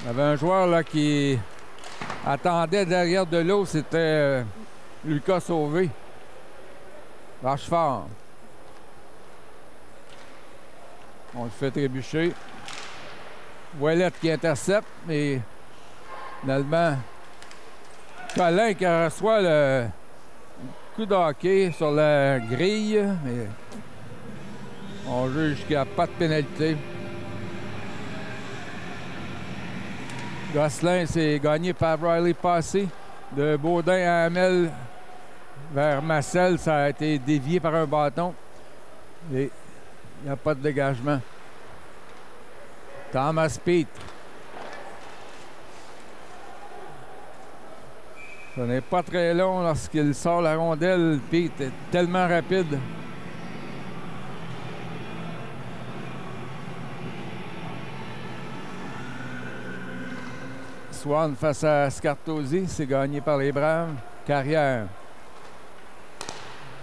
il y avait un joueur là, qui attendait derrière Delot. C'était Lucas Sauvé. Marche fort. On le fait trébucher. Ouellette qui intercepte, mais finalement, Collin qui reçoit le coup de hockey sur la grille, mais on juge qu'il n'y a pas de pénalité. Gosselin, c'est gagné par Riley Passé. De Baudin à Hamel vers Massel, ça a été dévié par un bâton. Et il n'y a pas de dégagement. Thomas Peet. Ce n'est pas très long lorsqu'il sort la rondelle. Peet est tellement rapide. Swan face à Scartosi, c'est gagné par les Braves. Carrière.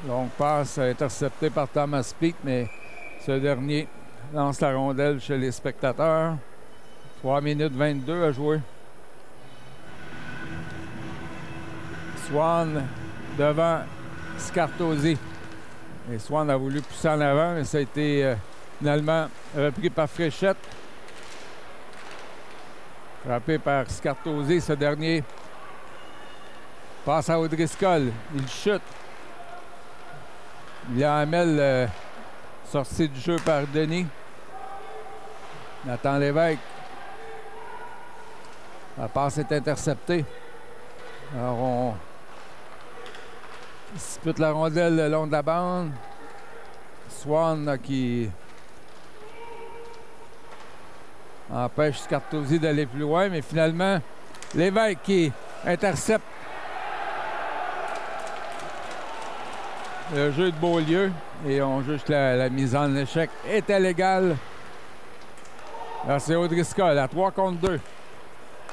Longue passe interceptée par Thomas Peet, mais ce dernier lance la rondelle chez les spectateurs. 3 minutes 22 à jouer. Swan devant Scartosi. Et Swan a voulu pousser en avant, mais ça a été finalement repris par Fréchette. Frappé par Scartosi, ce dernier passe à O'Driscoll. Il chute. Il y a Hamel sorti du jeu par Denis. Nathan Lévesque. La passe est interceptée. Alors on dispute la rondelle le long de la bande. Swan là, qui empêche Scartosi d'aller plus loin, mais finalement, Lévesque qui intercepte le jeu de Beaulieu et on juge que la mise en échec était légale. Là, c'est O'Driscoll à 3 contre 2.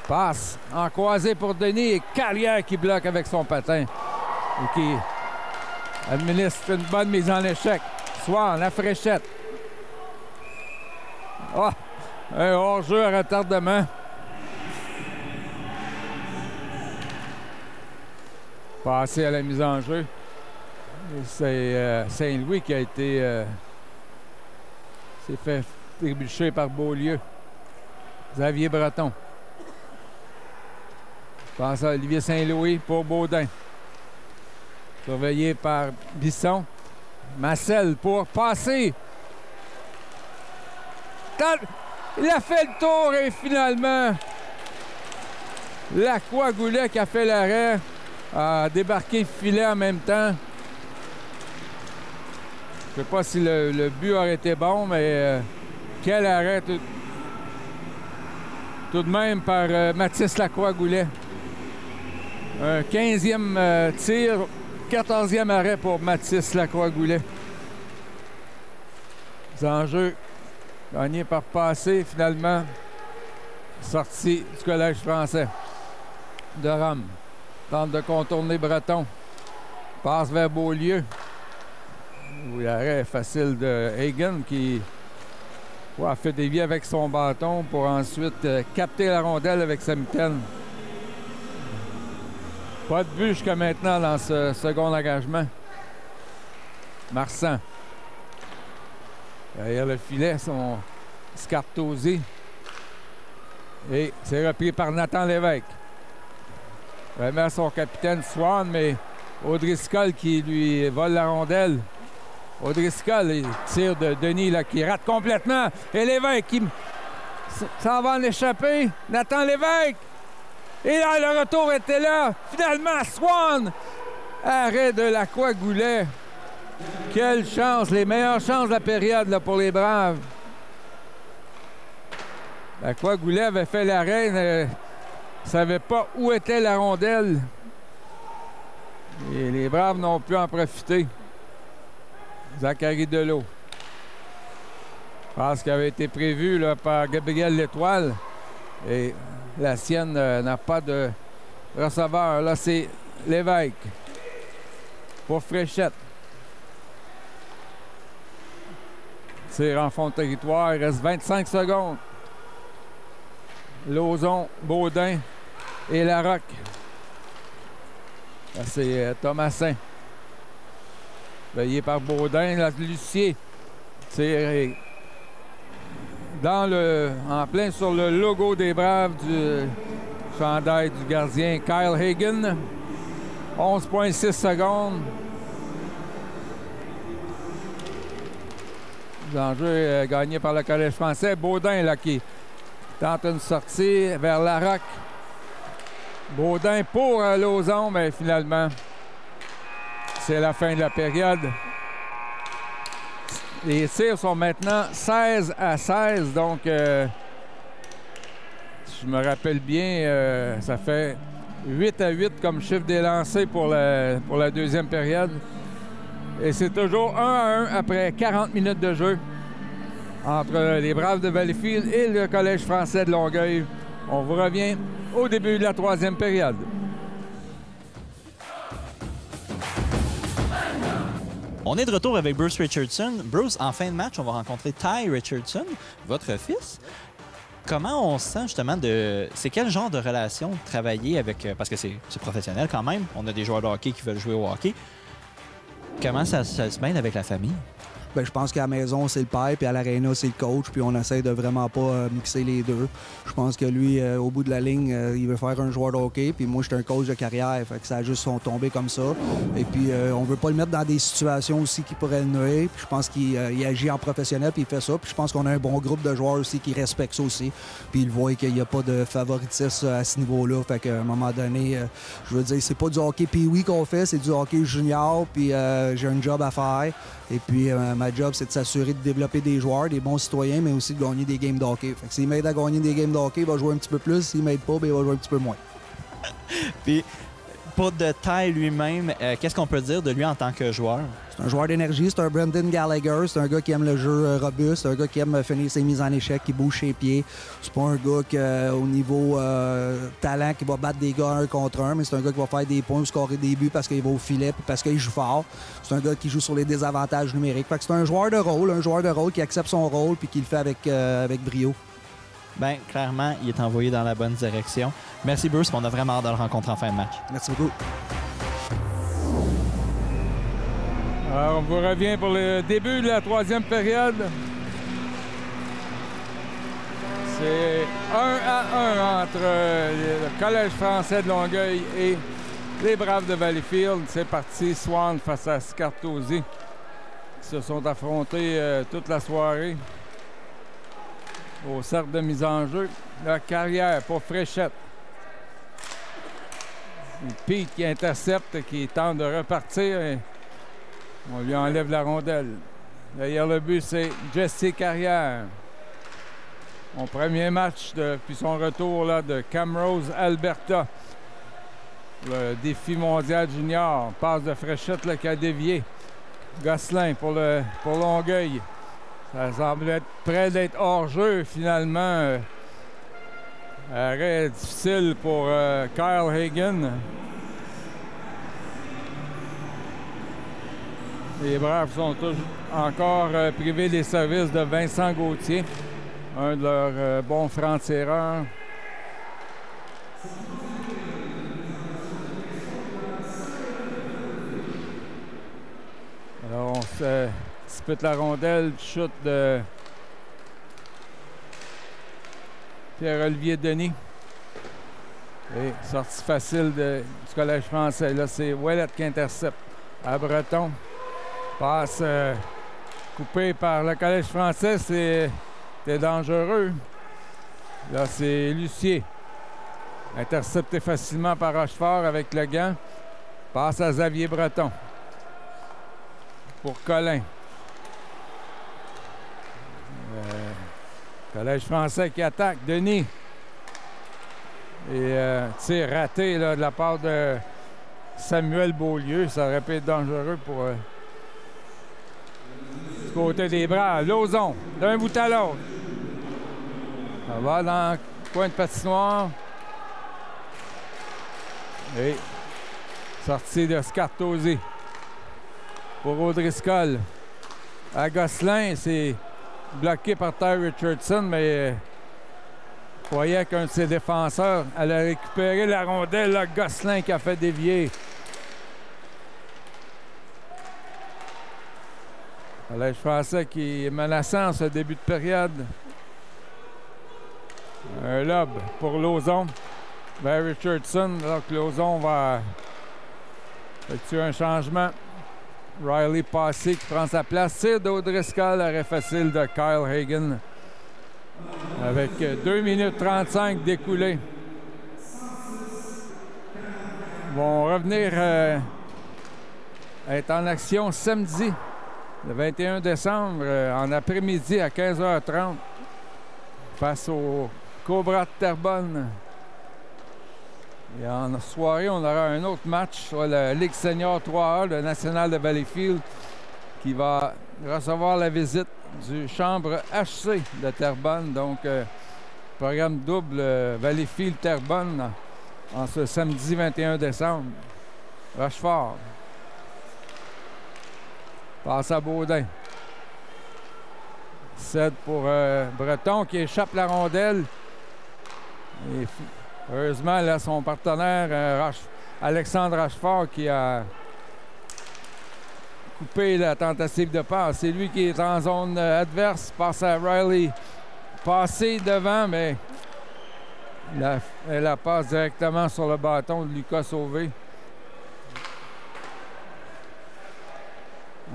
Passe en croisé pour Denis et Carrière qui bloque avec son patin et qui administre une bonne mise en échec. Swan, la Fréchette. Oh, un hors-jeu à retardement. Passé à la mise en jeu. C'est Saint-Louis qui a été s'est fait trébucher par Beaulieu. Xavier Breton. Passe à Olivier Saint-Louis pour Baudin. Surveillé par Bisson. Massel pour passer. Il a fait le tour et finalement, Lacroix Goulet qui a fait l'arrêt a débarqué le filet en même temps. Je ne sais pas si le but aurait été bon, mais quel arrêt tout de même par Mathis Lacroix-Goulet. Un 15e tir, 14e arrêt pour Mathis Lacroix-Goulet. Les enjeux gagnés par Passé, finalement sorti du Collège français de Rome. Tente de contourner Breton. Passe vers Beaulieu. Oui, l'arrêt facile de Hagen qui a fait dévier avec son bâton pour ensuite capter la rondelle avec sa mitaine. Pas de but jusqu'à maintenant dans ce second engagement. Marsan. Derrière le filet, son Scartosi. Et c'est repris par Nathan Lévesque. Vraiment son capitaine Swan, mais O'Driscoll qui lui vole la rondelle. O'Driscoll, il tire de Denis là, qui rate complètement. Et Lévesque qui s'en va en échapper. Nathan Lévesque. Et là, le retour était là. Finalement, Swan. Arrêt de Lacroix-Goulet. Quelle chance. Les meilleures chances de la période là, pour les Braves. Lacroix-Goulet avait fait l'arrêt. Ne savait pas où était la rondelle. Et les Braves n'ont pu en profiter. Zachary Delot. Passe qui avait été prévu là, par Gabriel L'Étoile. Et la sienne n'a pas de receveur. Là, c'est Lévesque. Pour Fréchette. Tire en fond de territoire. Il reste 25 secondes. Lauzon, Baudin et Larocque. Là, c'est Thomasin. Veillé par Baudin. Là, Lucier. Tire en plein sur le logo des Braves du chandail du gardien Kyle Hagen. 11,6 secondes. L'enjeu gagné par le Collège français. Baudin là, qui tente une sortie vers Larocque. Baudin pour Lauzon, mais finalement, c'est la fin de la période. Les tirs sont maintenant 16-16, donc je me rappelle bien, ça fait 8-8 comme chiffre des lancers pour la deuxième période. Et c'est toujours 1-1 après 40 minutes de jeu entre les Braves de Valleyfield et le Collège français de Longueuil. On vous revient au début de la troisième période. On est de retour avec Bruce Richardson. Bruce, en fin de match, on va rencontrer Ty Richardson, votre fils. Comment on se sent justement de... C'est quel genre de relation travailler avec... Parce que c'est professionnel quand même. On a des joueurs de hockey qui veulent jouer au hockey. Comment ça se mène avec la famille? Bien, je pense qu'à la maison, c'est le père, puis à l'aréna, c'est le coach, puis on essaie de vraiment pas mixer les deux. Je pense que lui, au bout de la ligne, il veut faire un joueur de hockey, puis moi, je suis un coach de carrière, fait que ça a juste son tombé comme ça. Et puis, on veut pas le mettre dans des situations aussi qui pourraient le nuire, puis je pense qu'il agit en professionnel, puis il fait ça. Puis je pense qu'on a un bon groupe de joueurs aussi qui respectent ça aussi, puis ils voient qu'il n'y a pas de favoritisme à ce niveau-là. Fait qu'à un moment donné, je veux dire, c'est pas du hockey Pee-wee qu'on fait, c'est du hockey junior, puis j'ai un job à faire. Et puis, ma job, c'est de s'assurer de développer des joueurs, des bons citoyens, mais aussi de gagner des games de hockey. Fait que s'il m'aide à gagner des games de hockey, il va jouer un petit peu plus. S'il m'aide pas, bien, il va jouer un petit peu moins. Puis, pour de taille lui-même, qu'est-ce qu'on peut dire de lui en tant que joueur? C'est un joueur d'énergie, c'est un Brendan Gallagher, c'est un gars qui aime le jeu robuste, c'est un gars qui aime finir ses mises en échec, qui bouge ses pieds. C'est pas un gars qui, au niveau talent, qui va battre des gars 1 contre 1, mais c'est un gars qui va faire des points ou scorer des buts parce qu'il va au filet puis parce qu'il joue fort. C'est un gars qui joue sur les désavantages numériques. Fait que c'est un joueur de rôle qui accepte son rôle puis qui le fait avec brio. Bien, clairement, il est envoyé dans la bonne direction. Merci Bruce, on a vraiment hâte de le rencontrer en fin de match. Merci beaucoup. Alors, on vous revient pour le début de la troisième période. C'est 1-1 entre le Collège français de Longueuil et les Braves de Valleyfield. C'est parti, Swan face à Scartosi. Ils se sont affrontés toute la soirée au cercle de mise en jeu. La carrière pour Fréchette. Pete qui intercepte, qui tente de repartir. Et on lui enlève la rondelle. Derrière le but, c'est Jesse Carrière. Mon premier match depuis son retour là, de Camrose, Alberta. Le défi mondial junior. Passe de Fréchette là, qui a dévié. Gosselin pour Longueuil. Ça semble être près d'être hors-jeu, finalement. Arrêt difficile pour Kyle Hagen. Les Braves sont encore privés des services de Vincent Gauthier, un de leurs bons francs-tireurs. Alors, on se dispute la rondelle, chute de Pierre-Olivier Denis. Et sortie facile du Collège français. Là, c'est Ouellette qui intercepte à Breton. Passe coupée par le Collège français, c'était dangereux. Là, c'est Lucier. Intercepté facilement par Rochefort avec le gant. Passe à Xavier Breton. Pour Colin. Collège français qui attaque. Denis. Et tir raté là, de la part de Samuel Beaulieu. Ça aurait pu être dangereux pour du côté des bras. Lauzon, d'un bout à l'autre. Ça va dans le coin de patinoire. Et sortie de Scartosi. Pour O'Driscoll. À Gosselin, c'est bloqué par Ty Richardson, mais croyait qu'un de ses défenseurs allait récupérer la rondelle. Là, Gosselin qui a fait dévier. Le Collège français qui est menaçant en ce début de période. Un lob pour Lauzon vers Richardson. Alors que Lauzon va effectuer un changement. Riley Passé qui prend sa place. Tir d'Audrescal, arrêt facile de Kyle Hagan. Avec 2 minutes 35 d'écoulées. Ils vont revenir être en action samedi, le 21 décembre, en après-midi à 15h30, face au Cobra de Terrebonne. Et en soirée, on aura un autre match sur la Ligue Senior 3A, le National de Valleyfield, qui va recevoir la visite du Chambre HC de Terrebonne. Donc, programme double Valleyfield-Terrebonne en ce samedi 21 décembre. Rochefort. Passe à Baudin. Cède pour Breton qui échappe la rondelle. Et heureusement, là, son partenaire, Alexandre Rochefort, qui a coupé la tentative de passe. C'est lui qui est en zone adverse. Passe à Riley. Passé devant, mais elle passe directement sur le bâton de Lucas Sauvé.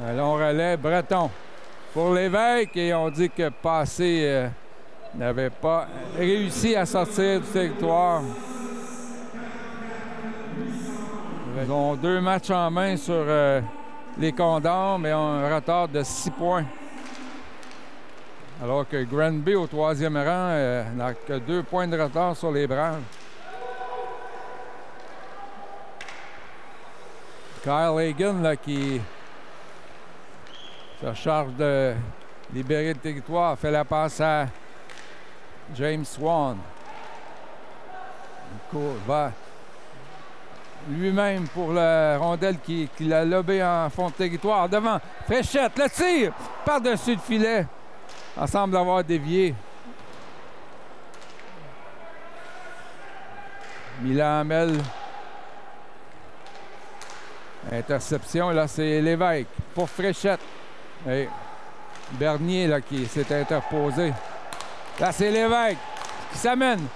Un long relais. Breton pour Lévesque. Et on dit que Passé n'avait pas réussi à sortir du territoire. Ils ont 2 matchs en main sur les Condors, mais ont un retard de 6 points. Alors que Granby, au 3e rang, n'a que 2 points de retard sur les Braves. Kyle Hagan, là, qui se charge de libérer le territoire, fait la passe à James Swan. Il va lui-même pour la rondelle qu'il a lobé en fond de territoire. Devant, Fréchette, le tir par-dessus le filet. Elle semble avoir dévié. Milan Hamel. Interception, là, c'est Lévesque pour Fréchette. Et Bernier, là, qui s'est interposé. Là, c'est Lévesque qui s'amène.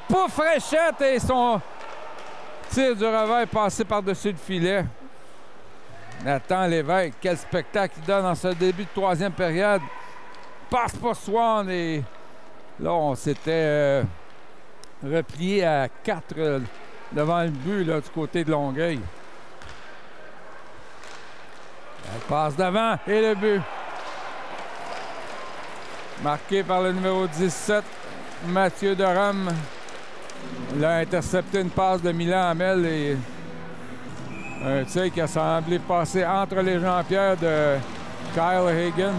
Pour Fréchette et son tir du revers passé par-dessus le filet. Nathan Lévesque, quel spectacle il donne en ce début de 3e période. Passe pour Swan et là, on s'était replié à 4 devant le but là, du côté de Longueuil. Elle passe devant et le but. Marqué par le numéro 17, Mathieu Derome. Il a intercepté une passe de Milan Hamel et un tir qui a semblé passer entre les jambières de Kyle Hagan.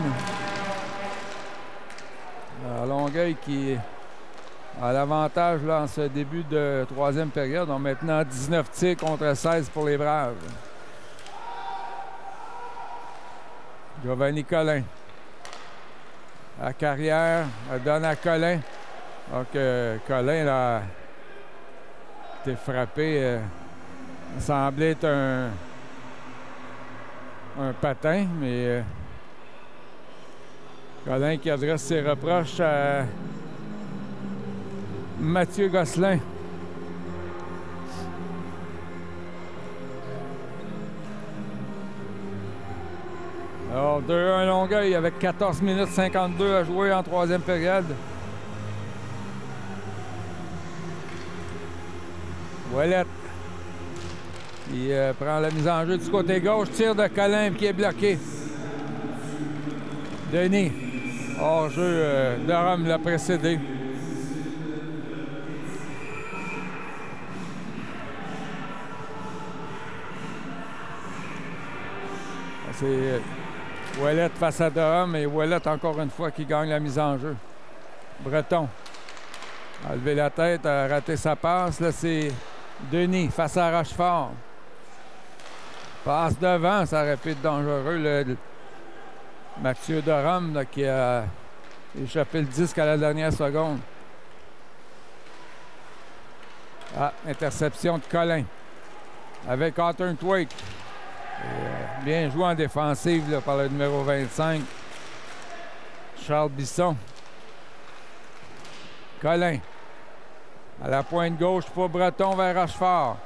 Longueuil qui a l'avantage là, en ce début de 3e période. On a maintenant 19 tirs contre 16 pour les Braves. Giovanni Collin. À Carrière, elle donne à Collin. Donc, Collin là, a été frappé. Ça semblait être un patin, mais Collin qui adresse ses reproches à Mathieu Gosselin. Alors, 2-1 Longueuil avec 14 minutes 52 à jouer en 3e période. Ouellette qui prend la mise en jeu du côté gauche. Tir de Collin qui est bloqué. Denis, hors-jeu, Derome l'a précédé. C'est Ouellette face à Derome et Ouellette encore une fois qui gagne la mise en jeu. Breton a levé la tête, a raté sa passe. Là, c'est Denis face à Rochefort. Passe devant, ça aurait pu être dangereux. Mathieu Derome là, qui a échappé le disque à la dernière seconde. Ah, interception de Collin avec Arthur Thwaite. Bien joué en défensive là, par le numéro 25, Charles Bisson. Collin à la pointe gauche pour Breton vers Rochefort.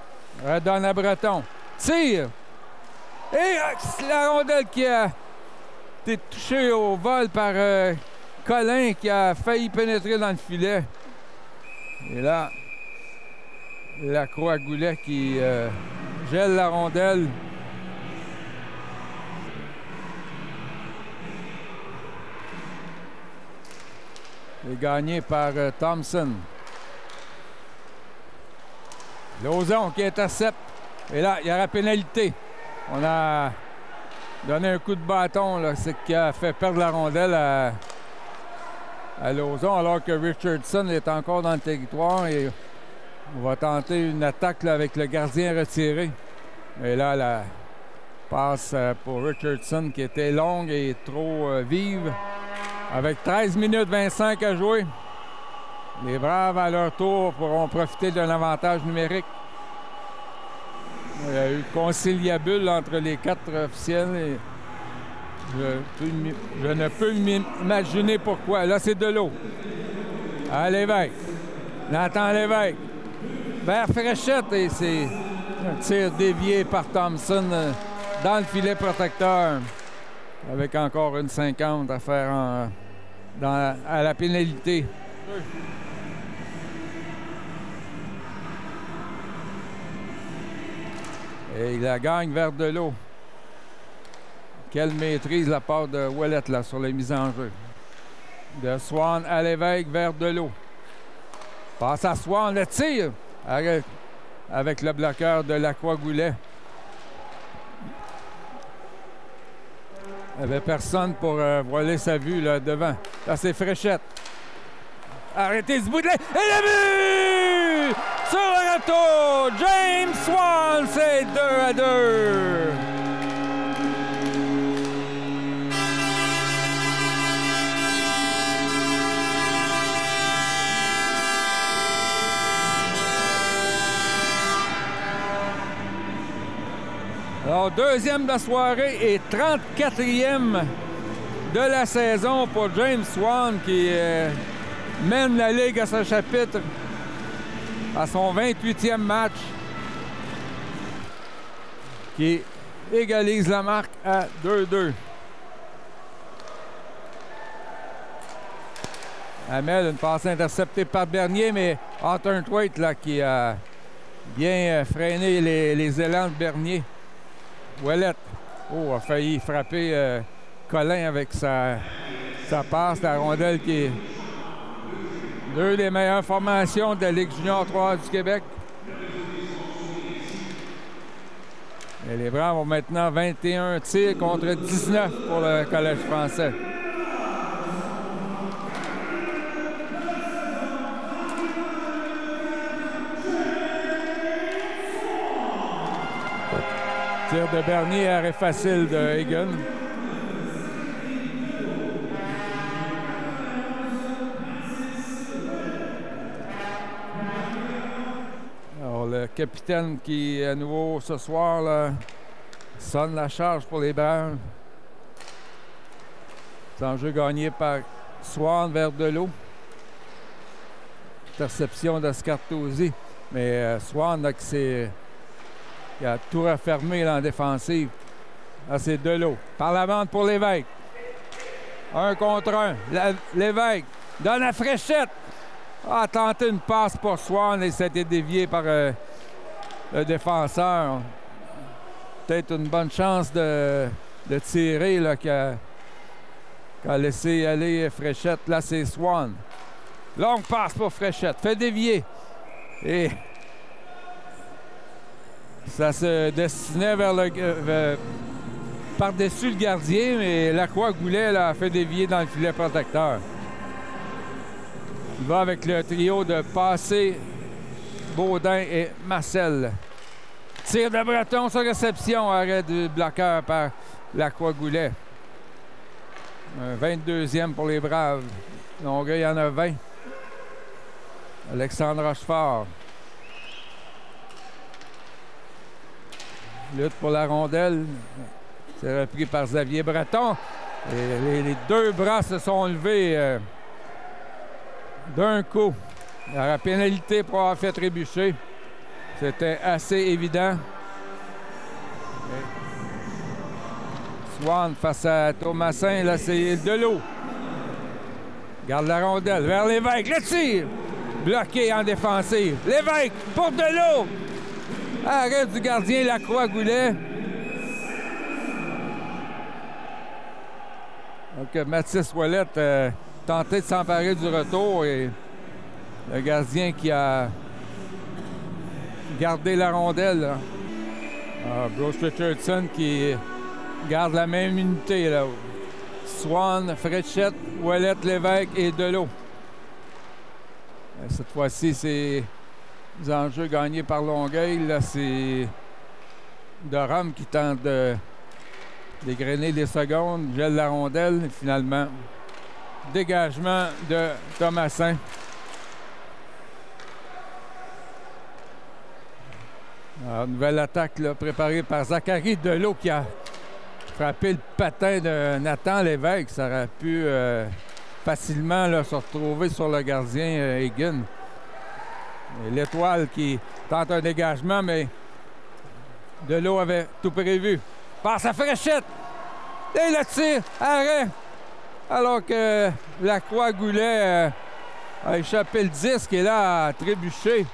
Redonne à Breton. Tire! Et c'est la rondelle qui a été touchée au vol par Collin qui a failli pénétrer dans le filet. Et là, Lacroix-Goulet qui gèle la rondelle. Et gagné par Thompson. Lauzon qui intercepte. Et là, il y a la pénalité. On a donné un coup de bâton, là, ce qui a fait perdre la rondelle à Lauzon, alors que Richardson est encore dans le territoire. Et on va tenter une attaque là, avec le gardien retiré. Et là, la passe pour Richardson qui était longue et trop vive. Avec 13 minutes 25 à jouer, les Braves, à leur tour, pourront profiter d'un avantage numérique. Il y a eu conciliabule entre les 4 officiels. Et je ne peux m'imaginer pourquoi. Là, c'est de l'eau. À Lévesque. Nathan Lévesque. Vers Fréchette. Et c'est un tir dévié par Thompson dans le filet protecteur. Avec encore une 50 à faire à la pénalité. Et il la gagne vers de l'eau. Quelle maîtrise la part de Ouellet là, sur les mises en jeu. De Swan à Lévesque vers de l'eau. Passe à Swan, le tir avec le bloqueur de Lacroix-Goulet. Il n'y avait personne pour voiler sa vue là, devant. Là, c'est Fréchette. Arrêtez ce bout de la... Et le but! Sur le retour, James Swan, c'est 2-2. Alors, deuxième de la soirée et 34e de la saison pour James Swan qui mène la Ligue à ce chapitre à son 28e match, qui égalise la marque à 2-2. Hamel, une passe interceptée par Bernier, mais Arthur Thwaite là, qui a bien freiné les élans de Bernier. Ouellet a failli frapper Collin avec sa passe, la rondelle qui est deux des meilleures formations de la Ligue junior 3 du Québec. Et les Braves ont maintenant 21 tirs contre 19 pour le Collège français. Tir de Bernier, arrêt facile de Hagen. Alors, le capitaine qui, à nouveau, ce soir, là, sonne la charge pour les Braves. C'est un jeu gagné par Swan vers de l'eau. Interception de Scartosi. Mais Swan, là, qui a tout refermé là, en défensive. Là, c'est de l'eau. Par la bande pour Lévesque. 1 contre 1. Lévesque donne à Fréchette. A tenté une passe pour Swan et ça a été dévié par le défenseur. Peut-être une bonne chance de tirer là, qu'a laissé aller Fréchette. Là, c'est Swan. Longue passe pour Fréchette. Fait dévier. Et ça se destinait vers par-dessus le gardien, mais Lacroix-Goulet a fait dévier dans le filet protecteur. Il va avec le trio de Passé, Baudin et Marcel. Tir de Breton sur réception, arrêt du bloqueur par Lacroix-Goulet. Un 22e pour les Braves. Longueuil en a 20. Alexandre Rochefort. Lutte pour la rondelle. C'est repris par Xavier Breton. Et les deux bras se sont levés d'un coup. La pénalité pour avoir fait trébucher. C'était assez évident. Swan face à Thomasin. Là, c'est Delot. Garde la rondelle vers Lévesque. Le tir! Bloqué en défensive. Lévesque pour Delot. Arrêt du gardien Lacroix-Goulet. Donc, Mathis Ouellette tentait de s'emparer du retour et le gardien qui a gardé la rondelle. Bruce Richardson qui garde la même unité là. Swan, Fréchette, Ouellette, Lévesque et Delot. Cette fois-ci, c'est les enjeux gagnés par Longueuil. Là, c'est Durham qui tente de dégrainer les secondes, gèle la rondelle. Et finalement, dégagement de Thomasin. Alors, nouvelle attaque là, préparée par Zachary Delot qui a frappé le patin de Nathan Lévesque. Ça aurait pu facilement là, se retrouver sur le gardien Egan. L'Étoile qui tente un dégagement, mais Delot avait tout prévu. Passe à Fréchette! Et le tir! Arrêt! Alors que Lacroix-Goulet a échappé le disque et là a trébuché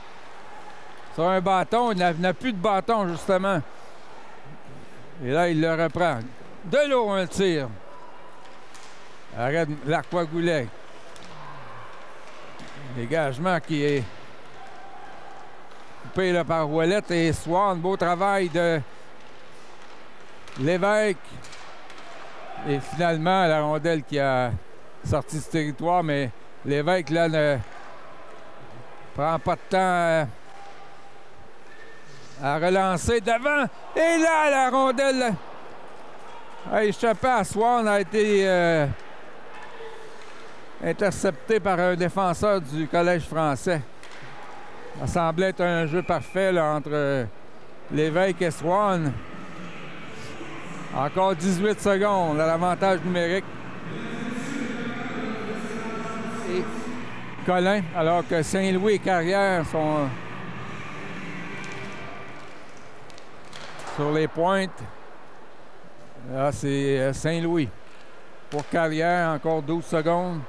sur un bâton. Il n'a plus de bâton, justement. Et là, il le reprend. Delot, un tir. Arrêt de Lacroix-Goulet. Dégagement qui est coupé là, par Ouellette et Swan. Beau travail de Lévesque. Et finalement, la rondelle qui a sorti du territoire, mais Lévesque, là, ne prend pas de temps à relancer devant. Et là, la rondelle a échappé à Swan, a été interceptée par un défenseur du Collège français. Ça semblait être un jeu parfait là, entre Lévesque et Swan. Encore 18 secondes à l'avantage numérique. Et Colin, alors que Saint-Louis et Carrière sont sur les pointes. Là, c'est Saint-Louis. Pour Carrière, encore 12 secondes.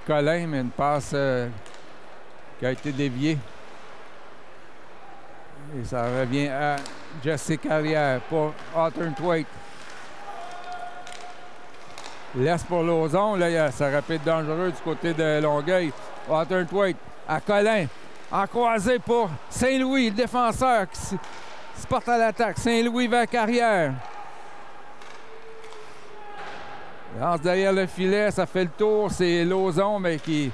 Colin, mais une passe qui a été déviée. Et ça revient à Jesse Carrière pour Hawthorne Thwaite. Laisse pour Lauzon. Là, ça aurait pu être dangereux du côté de Longueuil. Hawthorne Thwaite à Colin. En croisé pour Saint-Louis, le défenseur qui se porte à l'attaque. Saint-Louis vers Carrière. Lance derrière le filet, ça fait le tour. C'est Lauzon, mais qui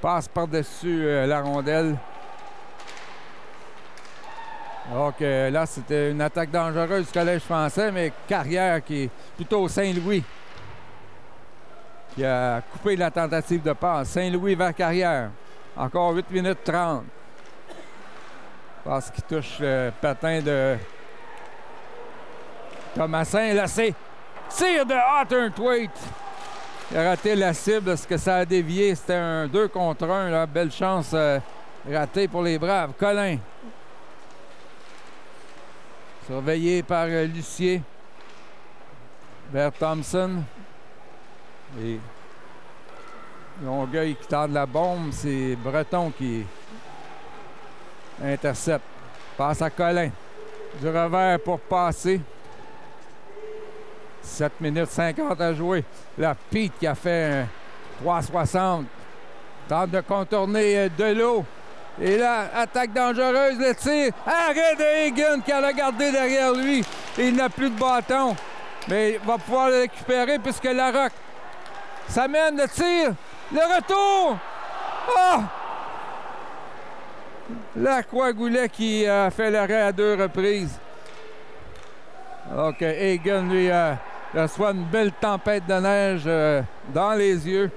passe par-dessus la rondelle. Donc là, c'était une attaque dangereuse du Collège français, mais Carrière qui est plutôt Saint-Louis qui a coupé la tentative de passe. Saint-Louis vers Carrière. Encore 8 minutes 30. Passe qui touche le patin de Thomasin. Là, c'est tir de Hawthorne Thwaite. Il a raté la cible. Est-ce que ça a dévié? C'était un 2 contre 1. Là. Belle chance ratée pour les Braves. Colin. Surveillé par Lucier. Vers Thompson. Et Longueuil qui tente la bombe. C'est Breton qui intercepte. Passe à Colin. Du revers pour passer. 7 minutes 50 à jouer. Là, Pete qui a fait un 3,60. Tente de contourner Delot. Et là, attaque dangereuse, le tir. Arrêt de Egan qui a regardé derrière lui. Il n'a plus de bâton. Mais il va pouvoir le récupérer puisque Larocque s'amène le tir. Le retour! Oh! Lacroix-Goulet qui a fait l'arrêt à 2 reprises. OK, Egan, lui, a reçoit une belle tempête de neige dans les yeux.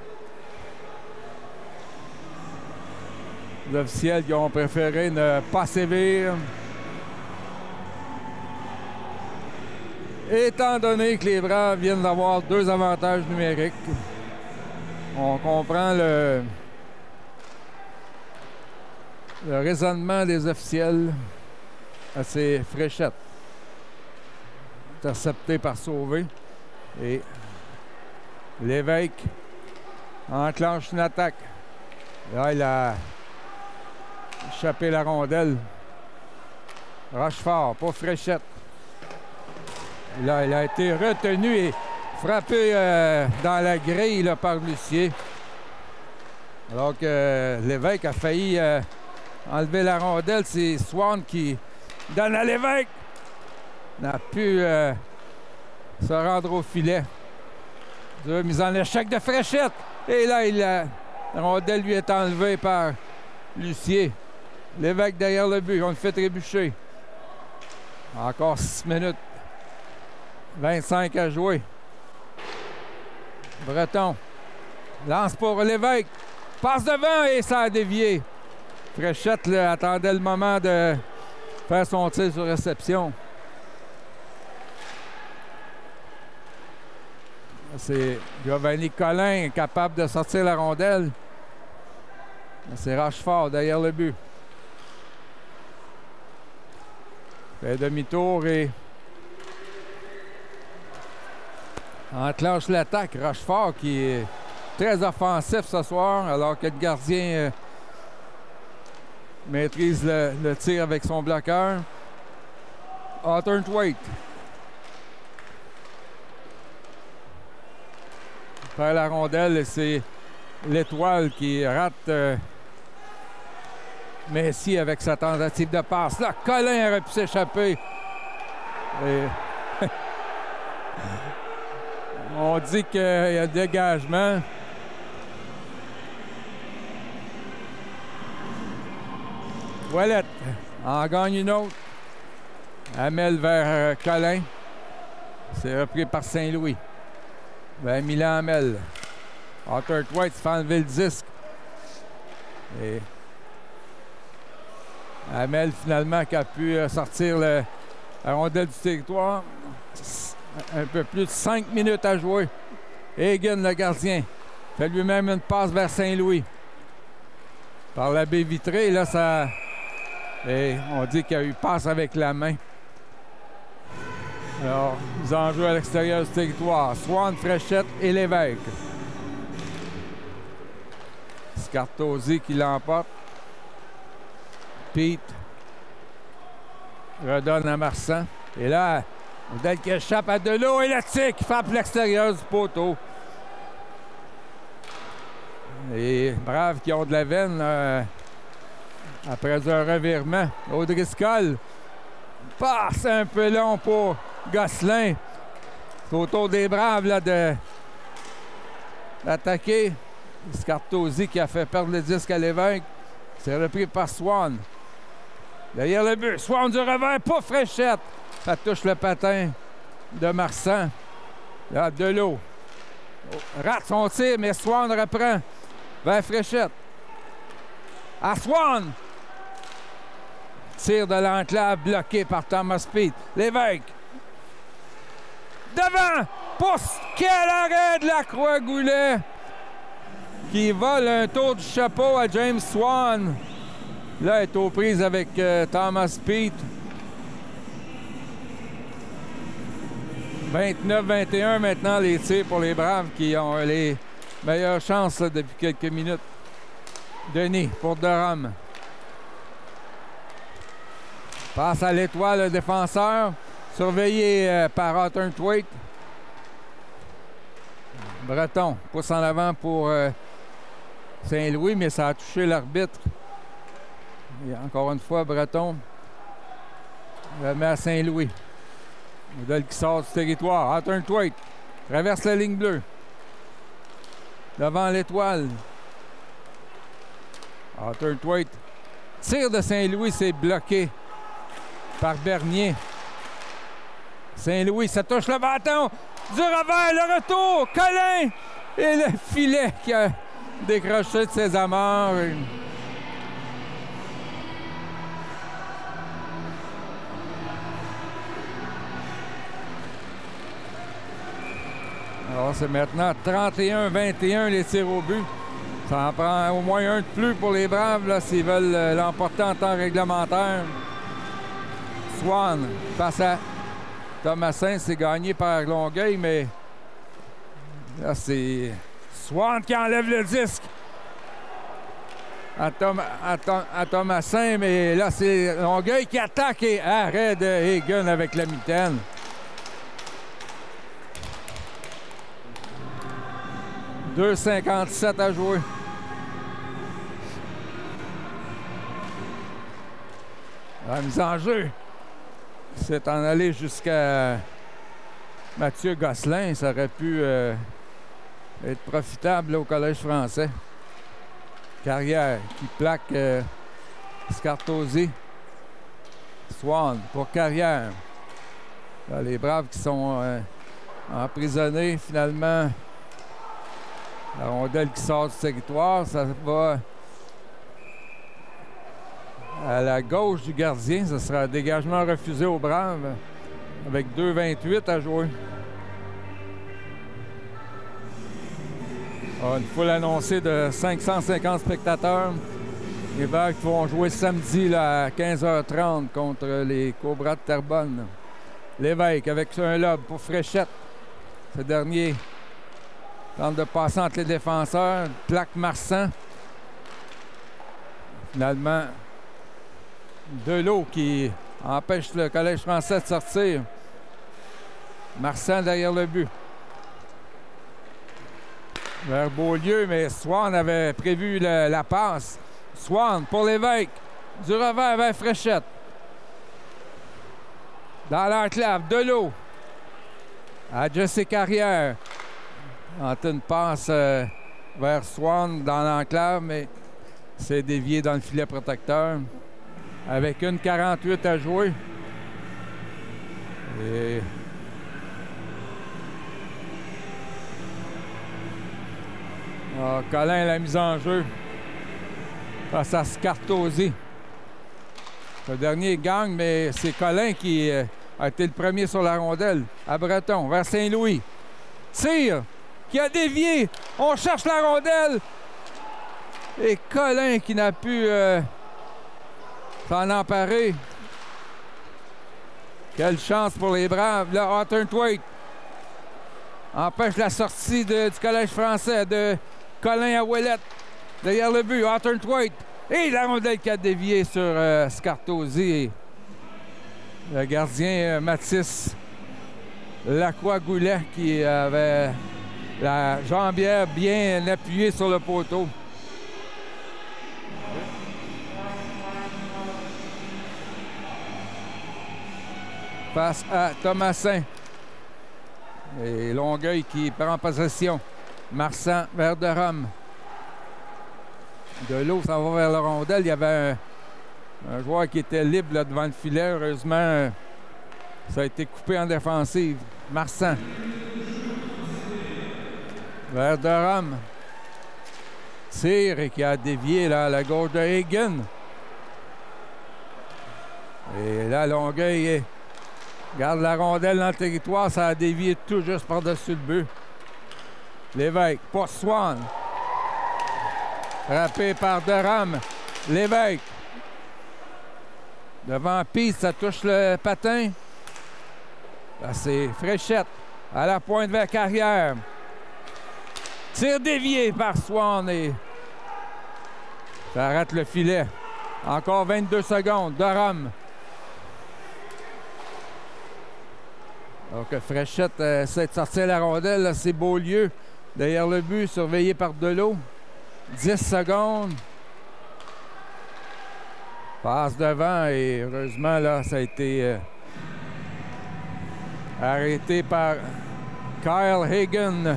Les officiels qui ont préféré ne pas sévir. Étant donné que les Braves viennent d'avoir 2 avantages numériques, on comprend le raisonnement des officiels à ces fréchettes. Intercepté par Sauvé. Et Lévesque enclenche une attaque. Là, il a échappé la rondelle. Rochefort, pas Fréchette. Là, il a été retenu et frappé dans la grille là, par Lucier. Alors que Lévesque a failli enlever la rondelle. C'est Swan qui donne à Lévesque. N'a pu se rendre au filet. Mise en échec de Fréchette. Et là, la rondelle lui est enlevée par Lucier. Lévesque derrière le but. On le fait trébucher. Encore 6 minutes. 25 à jouer. Breton lance pour Lévesque. Passe devant et ça a dévié. Fréchette là, attendait le moment de faire son tir sur réception. C'est Giovanni Collin capable de sortir la rondelle. C'est Rochefort derrière le but. Fait demi-tour et enclenche l'attaque. Rochefort qui est très offensif ce soir, alors que le gardien maîtrise le tir avec son bloqueur. Otterthwaite perd la rondelle et c'est l'Étoile qui rate Messi avec sa tentative de passe. Là, Collin aurait pu s'échapper. Et on dit qu'il y a dégagement. Ouellette en gagne une autre. Hamel vers Collin. C'est repris par Saint-Louis. Ben, Milan Hamel. Otterthwaite se fait enlever le disque. Et Hamel, finalement, qui a pu sortir la rondelle du territoire. Un peu plus de 5 minutes à jouer. Hagen, le gardien, fait lui-même une passe vers Saint-Louis. Par la baie vitrée, là, ça... Et on dit qu'il y a eu passe avec la main. Alors, ils en jouent à l'extérieur du territoire. Swan, Fréchette et Lévesque. Scartosi qui l'emporte. Pete redonne à Marsan. Et là, Odell qui échappe à Delot et le tir qui frappe l'extérieur du poteau. Les Braves qui ont de la veine après un revirement. O'Driscoll passe un peu long pour Gosselin. C'est au tour des Braves là, d'attaquer. Scartosi qui a fait perdre le disque à Lévesque. C'est repris par Swan. Derrière le but, Swan du revers, pas Fréchette. Ça touche le patin de Marsan. Là, Delot rate son tir, mais Swan reprend vers Fréchette. À Swan! Tir de l'enclave bloqué par Thomas Pete. Lévesque. Devant! Pousse! Quel arrêt de la Croix-Goulet! Qui vole un tour du chapeau à James Swan. Là, elle est aux prises avec Thomas Pete. 29-21 maintenant les tirs pour les Braves qui ont les meilleures chances là, depuis quelques minutes. Denis pour Durham. Passe à l'Étoile, le défenseur. Surveillé par Otterthwaite. Breton pousse en avant pour Saint-Louis, mais ça a touché l'arbitre. Et encore une fois, Breton remet à Saint-Louis. Modèle qui sort du territoire. Otterthwaite traverse la ligne bleue. Devant l'Étoile. Otterthwaite. Tir de Saint-Louis, c'est bloqué par Bernier. Saint-Louis, ça touche le bâton. du revers, le retour, Collin et le filet qui a décroché de ses amarres. Alors, c'est maintenant 31-21 les tirs au but. Ça en prend au moins un de plus pour les Braves là, s'ils veulent l'emporter en temps réglementaire. Swan face à Thomasin, c'est gagné par Longueuil, mais là, c'est Swan qui enlève le disque à Thomasin, mais là, c'est Longueuil qui attaque et arrêt de Hagen avec la mitaine. « 2,57 à jouer. La mise en jeu. C'est en aller jusqu'à Mathieu Gosselin. Ça aurait pu être profitable là, au Collège français. Carrière qui plaque Scartosi. Swan pour Carrière. Là, les Braves qui sont emprisonnés finalement. La rondelle qui sort du territoire, ça va à la gauche du gardien. Ce sera un dégagement refusé aux Braves avec 2,28 à jouer. Une foule annoncée de 550 spectateurs. Les Braves qui vont jouer samedi là, à 15h30 contre les Cobras de Terrebonne. Lévesque avec un lob pour Fréchette. Ce dernier tente de passer entre les défenseurs. Plaque Marsan. Finalement, Delot qui empêche le Collège français de sortir. Marsan derrière le but. Vers Beaulieu, mais Swan avait prévu la passe. Swan pour Lévesque. Du revers vers Fréchette. Dans l'enclave, Delot. À Jesse Carrière. Entre une passe vers Swan dans l'enclave, mais c'est dévié dans le filet protecteur. Avec 1,48 à jouer. Et Collin, la mise en jeu face à Scartosi. Le dernier gagne, mais c'est Collin qui a été le premier sur la rondelle. À Breton, vers Saint-Louis. Tire qui a dévié. On cherche la rondelle. Et Collin qui n'a pu s'en emparer. Quelle chance pour les Braves. Là, Hawthorne Thwaite empêche la sortie du Collège français de Collin à Ouellette. Derrière le but, Hawthorne Thwaite. Et la rondelle qui a dévié sur Scartosi. Le gardien Mathis Lacroix-Goulet qui avait la jambière bien appuyée sur le poteau. Face à Thomasin. Et Longueuil qui prend possession. Marsan vers Derome. Delot s'en va vers la rondelle. Il y avait un joueur qui était libre là, devant le filet. Heureusement, ça a été coupé en défensive. Marsan. Vers Derome. Tire et qui a dévié là, à la gauche de Hagen. Et là, Longueuil garde la rondelle dans le territoire. Ça a dévié tout juste par-dessus le but. Lévesque pour Swan. Frappé par Derome. Lévesque. Devant piste, ça touche le patin. Là, c'est Fréchette. À la pointe vers Carrière. Tir dévié par Swan et ça arrête le filet. Encore 22 secondes. Derome. Donc Fréchette essaie de sortir la rondelle. C'est Beaulieu. Derrière le but, surveillé par Delot. 10 secondes. Passe devant et heureusement, là, ça a été arrêté par Kyle Hagen.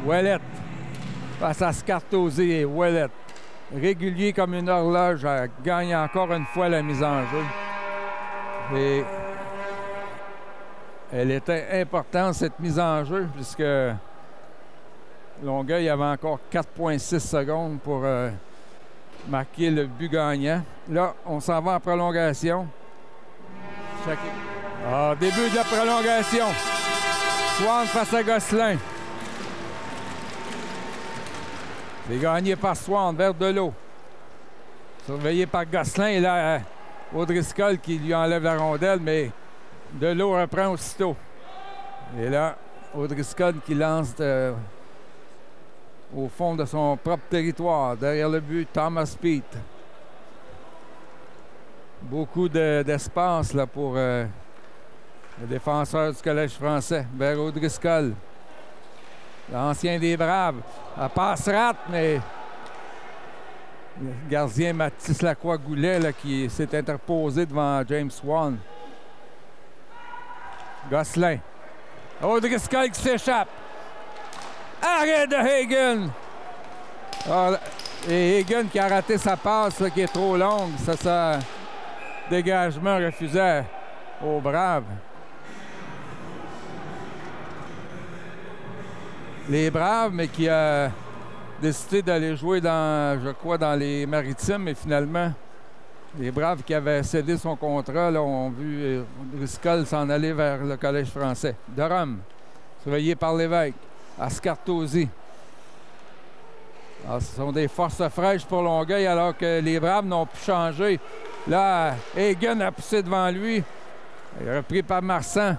Ouellette face à Scartosi et Ouellette. Régulier comme une horloge, gagne encore une fois la mise en jeu. Et elle était importante, cette mise en jeu, puisque Longueuil avait encore 4,6 secondes pour marquer le but gagnant. Là, on s'en va en prolongation. Début de la prolongation. Swan face à Gosselin. C'est gagné par Swan vers Delot. Surveillé par Gosselin. Et là, O'Driscoll qui lui enlève la rondelle, mais Delot reprend aussitôt. Et là, O'Driscoll qui lance au fond de son propre territoire, derrière le but, Thomas Peet. Beaucoup d'espace là, pour le défenseur du Collège français, vers O'Driscoll. L'ancien des Braves. La passe rate, mais le gardien Mathis Lacroix-Goulet là, qui s'est interposé devant James Swan. Gosselin. O'Driscoll qui s'échappe. Arrêt de Hagen! Et Hagen qui a raté sa passe là, qui est trop longue. Ça dégagement refusé aux Braves. Les Braves, mais qui a décidé d'aller jouer dans, je crois, dans les Maritimes. Mais finalement, les Braves qui avaient cédé son contrat là, ont vu Driscoll s'en aller vers le Collège français. Durham, surveillé par l'évêque. Ascartosi. Ce sont des forces fraîches pour Longueuil alors que les Braves n'ont pu changer. Là, Hagen a poussé devant lui. Il est repris par Marsan.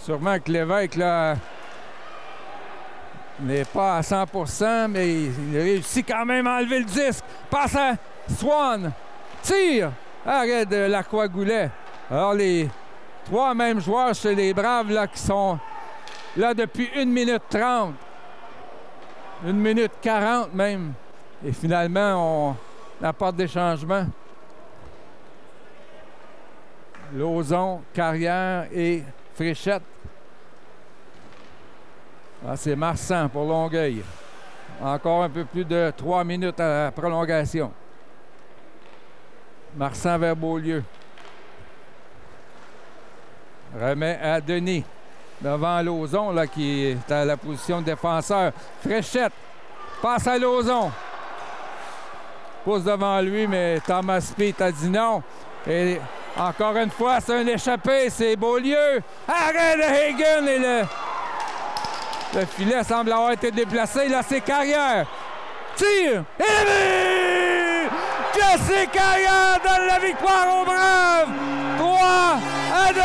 Sûrement que l'évêque là n'est pas à 100%, mais il réussit quand même à enlever le disque. Passe à Swan. Tire. Arrêt de Lacroix-Goulet. Alors les trois mêmes joueurs chez les Braves là, qui sont là depuis 1 minute 30. 1 minute 40 même. Et finalement, on apporte des changements. Lauzon, Carrière et Fréchette. C'est Marsan pour Longueuil. Encore un peu plus de 3 minutes à la prolongation. Marsan vers Beaulieu. Remet à Denis. Devant Lauzon, là, qui est à la position de défenseur. Fréchette passe à Lauzon. Pousse devant lui, mais Thomas Peet a dit non. Et encore une fois, c'est un échappé. C'est Beaulieu. Arrêt de Hagen et le filet semble avoir été déplacé. Là, c'est Carrière. Tire. Et le but! Jesse Carrière donne la victoire aux Braves. 3-2.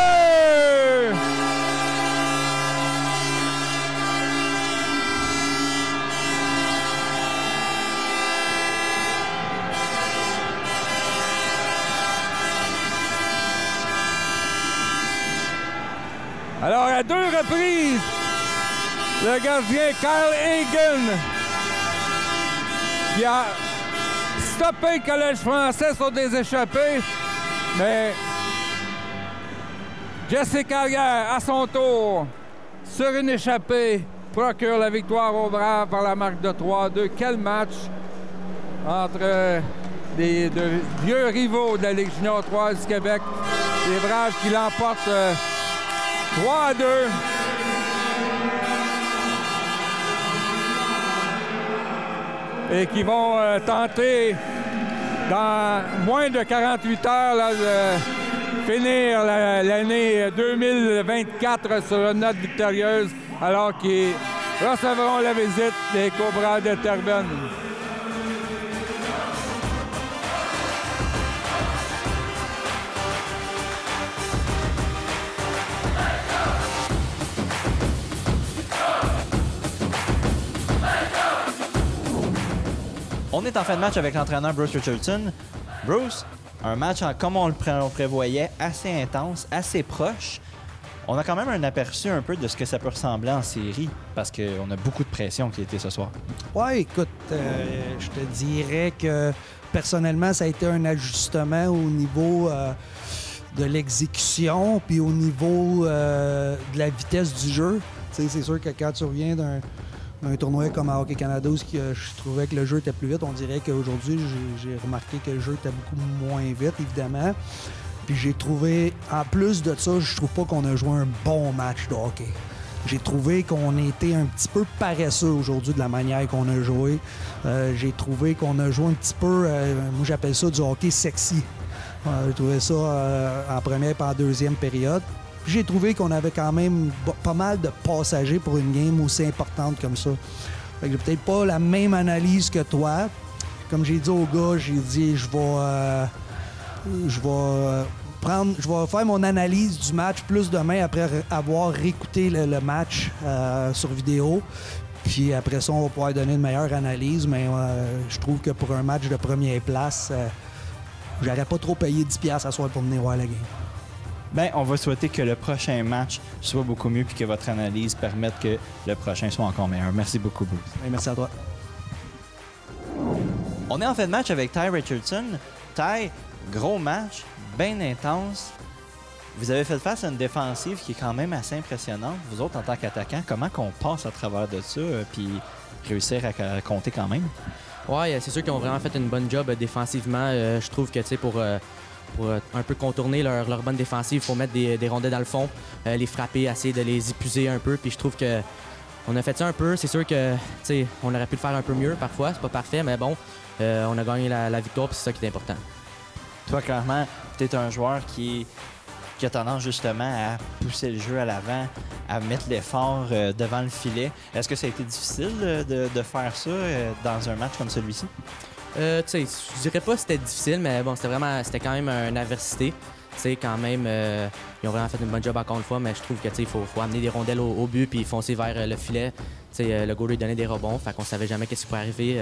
Alors, à 2 reprises, le gardien Kyle Hagen qui a stoppé le Collège français sur des échappées, mais Jesse Carrière, à son tour, sur une échappée, procure la victoire aux Braves par la marque de 3-2. Quel match entre des vieux rivaux de la Ligue junior 3 du Québec. Les Braves qui l'emportent 3-2. Et qui vont tenter, dans moins de 48 heures, là, de finir l'année 2024 sur une note victorieuse, alors qu'ils recevront la visite des Cobras de Terrebonne. On est en fin de match avec l'entraîneur Bruce Richardson. Bruce, un match, comme on le prévoyait, assez intense, assez proche. On a quand même un aperçu un peu de ce que ça peut ressembler en série, parce qu'on a beaucoup de pression qui a été ce soir. Ouais, écoute, je te dirais que personnellement, ça a été un ajustement au niveau de l'exécution, puis au niveau de la vitesse du jeu. Tu sais, c'est sûr que quand tu reviens d'un un tournoi comme à Hockey Canada où je trouvais que le jeu était plus vite. On dirait qu'aujourd'hui, j'ai remarqué que le jeu était beaucoup moins vite, évidemment. Puis j'ai trouvé, en plus de ça, je trouve pas qu'on a joué un bon match de hockey. J'ai trouvé qu'on était un petit peu paresseux aujourd'hui de la manière qu'on a joué. J'ai trouvé qu'on a joué un petit peu, moi j'appelle ça du hockey sexy. J'ai trouvé ça en première et en deuxième période. J'ai trouvé qu'on avait quand même pas mal de passagers pour une game aussi importante comme ça. Fait que j'ai peut-être pas la même analyse que toi. Comme j'ai dit au gars, j'ai dit je vais faire mon analyse du match plus demain après avoir réécouté le match sur vidéo. Puis après ça, on va pouvoir donner une meilleure analyse. Mais je trouve que pour un match de première place, j'aurais pas trop payé 10$ à soir pour venir voir la game. Ben, on va souhaiter que le prochain match soit beaucoup mieux puis que votre analyse permette que le prochain soit encore meilleur. Merci beaucoup, Bruce. Et merci à toi. On est en fin de match avec Ty Richardson. Ty, gros match, bien intense. Vous avez fait face à une défensive qui est quand même assez impressionnante. Vous autres, en tant qu'attaquants, comment qu'on passe à travers de ça puis réussir à compter quand même? Ouais, c'est sûr qu'ils ont vraiment fait une bonne job défensivement. Je trouve que, tu sais, pour un peu contourner leur bonne défensive, il faut mettre des rondelles dans le fond, les frapper, essayer de les épuiser un peu. Puis je trouve que on a fait ça un peu. C'est sûr que, tu sais, on aurait pu le faire un peu mieux parfois. C'est pas parfait, mais bon, on a gagné la victoire, puis c'est ça qui est important. Toi, clairement, tu es un joueur qui a tendance justement à pousser le jeu à l'avant, à mettre l'effort devant le filet. Est-ce que ça a été difficile de faire ça dans un match comme celui-ci? Tu sais, je dirais pas que c'était difficile, mais bon, c'était quand même une adversité. Tu sais, quand même, ils ont vraiment fait une bonne job encore une fois, mais je trouve que, tu sais, il faut amener des rondelles au but puis foncer vers le filet. Tu sais, le goaler donnait des rebonds, fait qu'on savait jamais qu'est-ce qui pourrait arriver.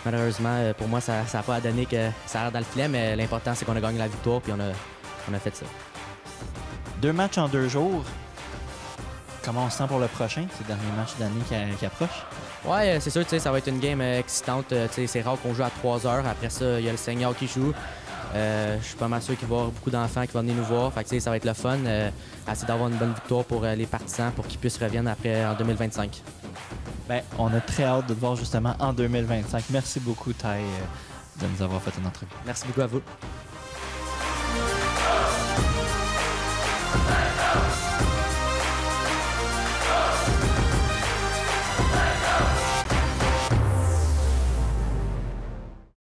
Malheureusement, pour moi, ça n'a pas donné que ça arrive dans le filet, mais l'important, c'est qu'on a gagné la victoire puis on a fait ça. 2 matchs en 2 jours. Comment on se sent pour le prochain, ces derniers matchs d'année qui approchent? Ouais, c'est sûr, tu sais, ça va être une game excitante. Tu sais, c'est rare qu'on joue à 3 heures. Après ça, il y a le senior qui joue. Je suis pas mal sûr qu'il va y avoir beaucoup d'enfants qui vont venir nous voir. Fait que, tu sais, ça va être le fun. Essayer d'avoir une bonne victoire pour les partisans pour qu'ils puissent revenir après en 2025. Ben, on a très hâte de te voir justement en 2025. Merci beaucoup, Ty, de nous avoir fait une entrevue. Merci beaucoup à vous.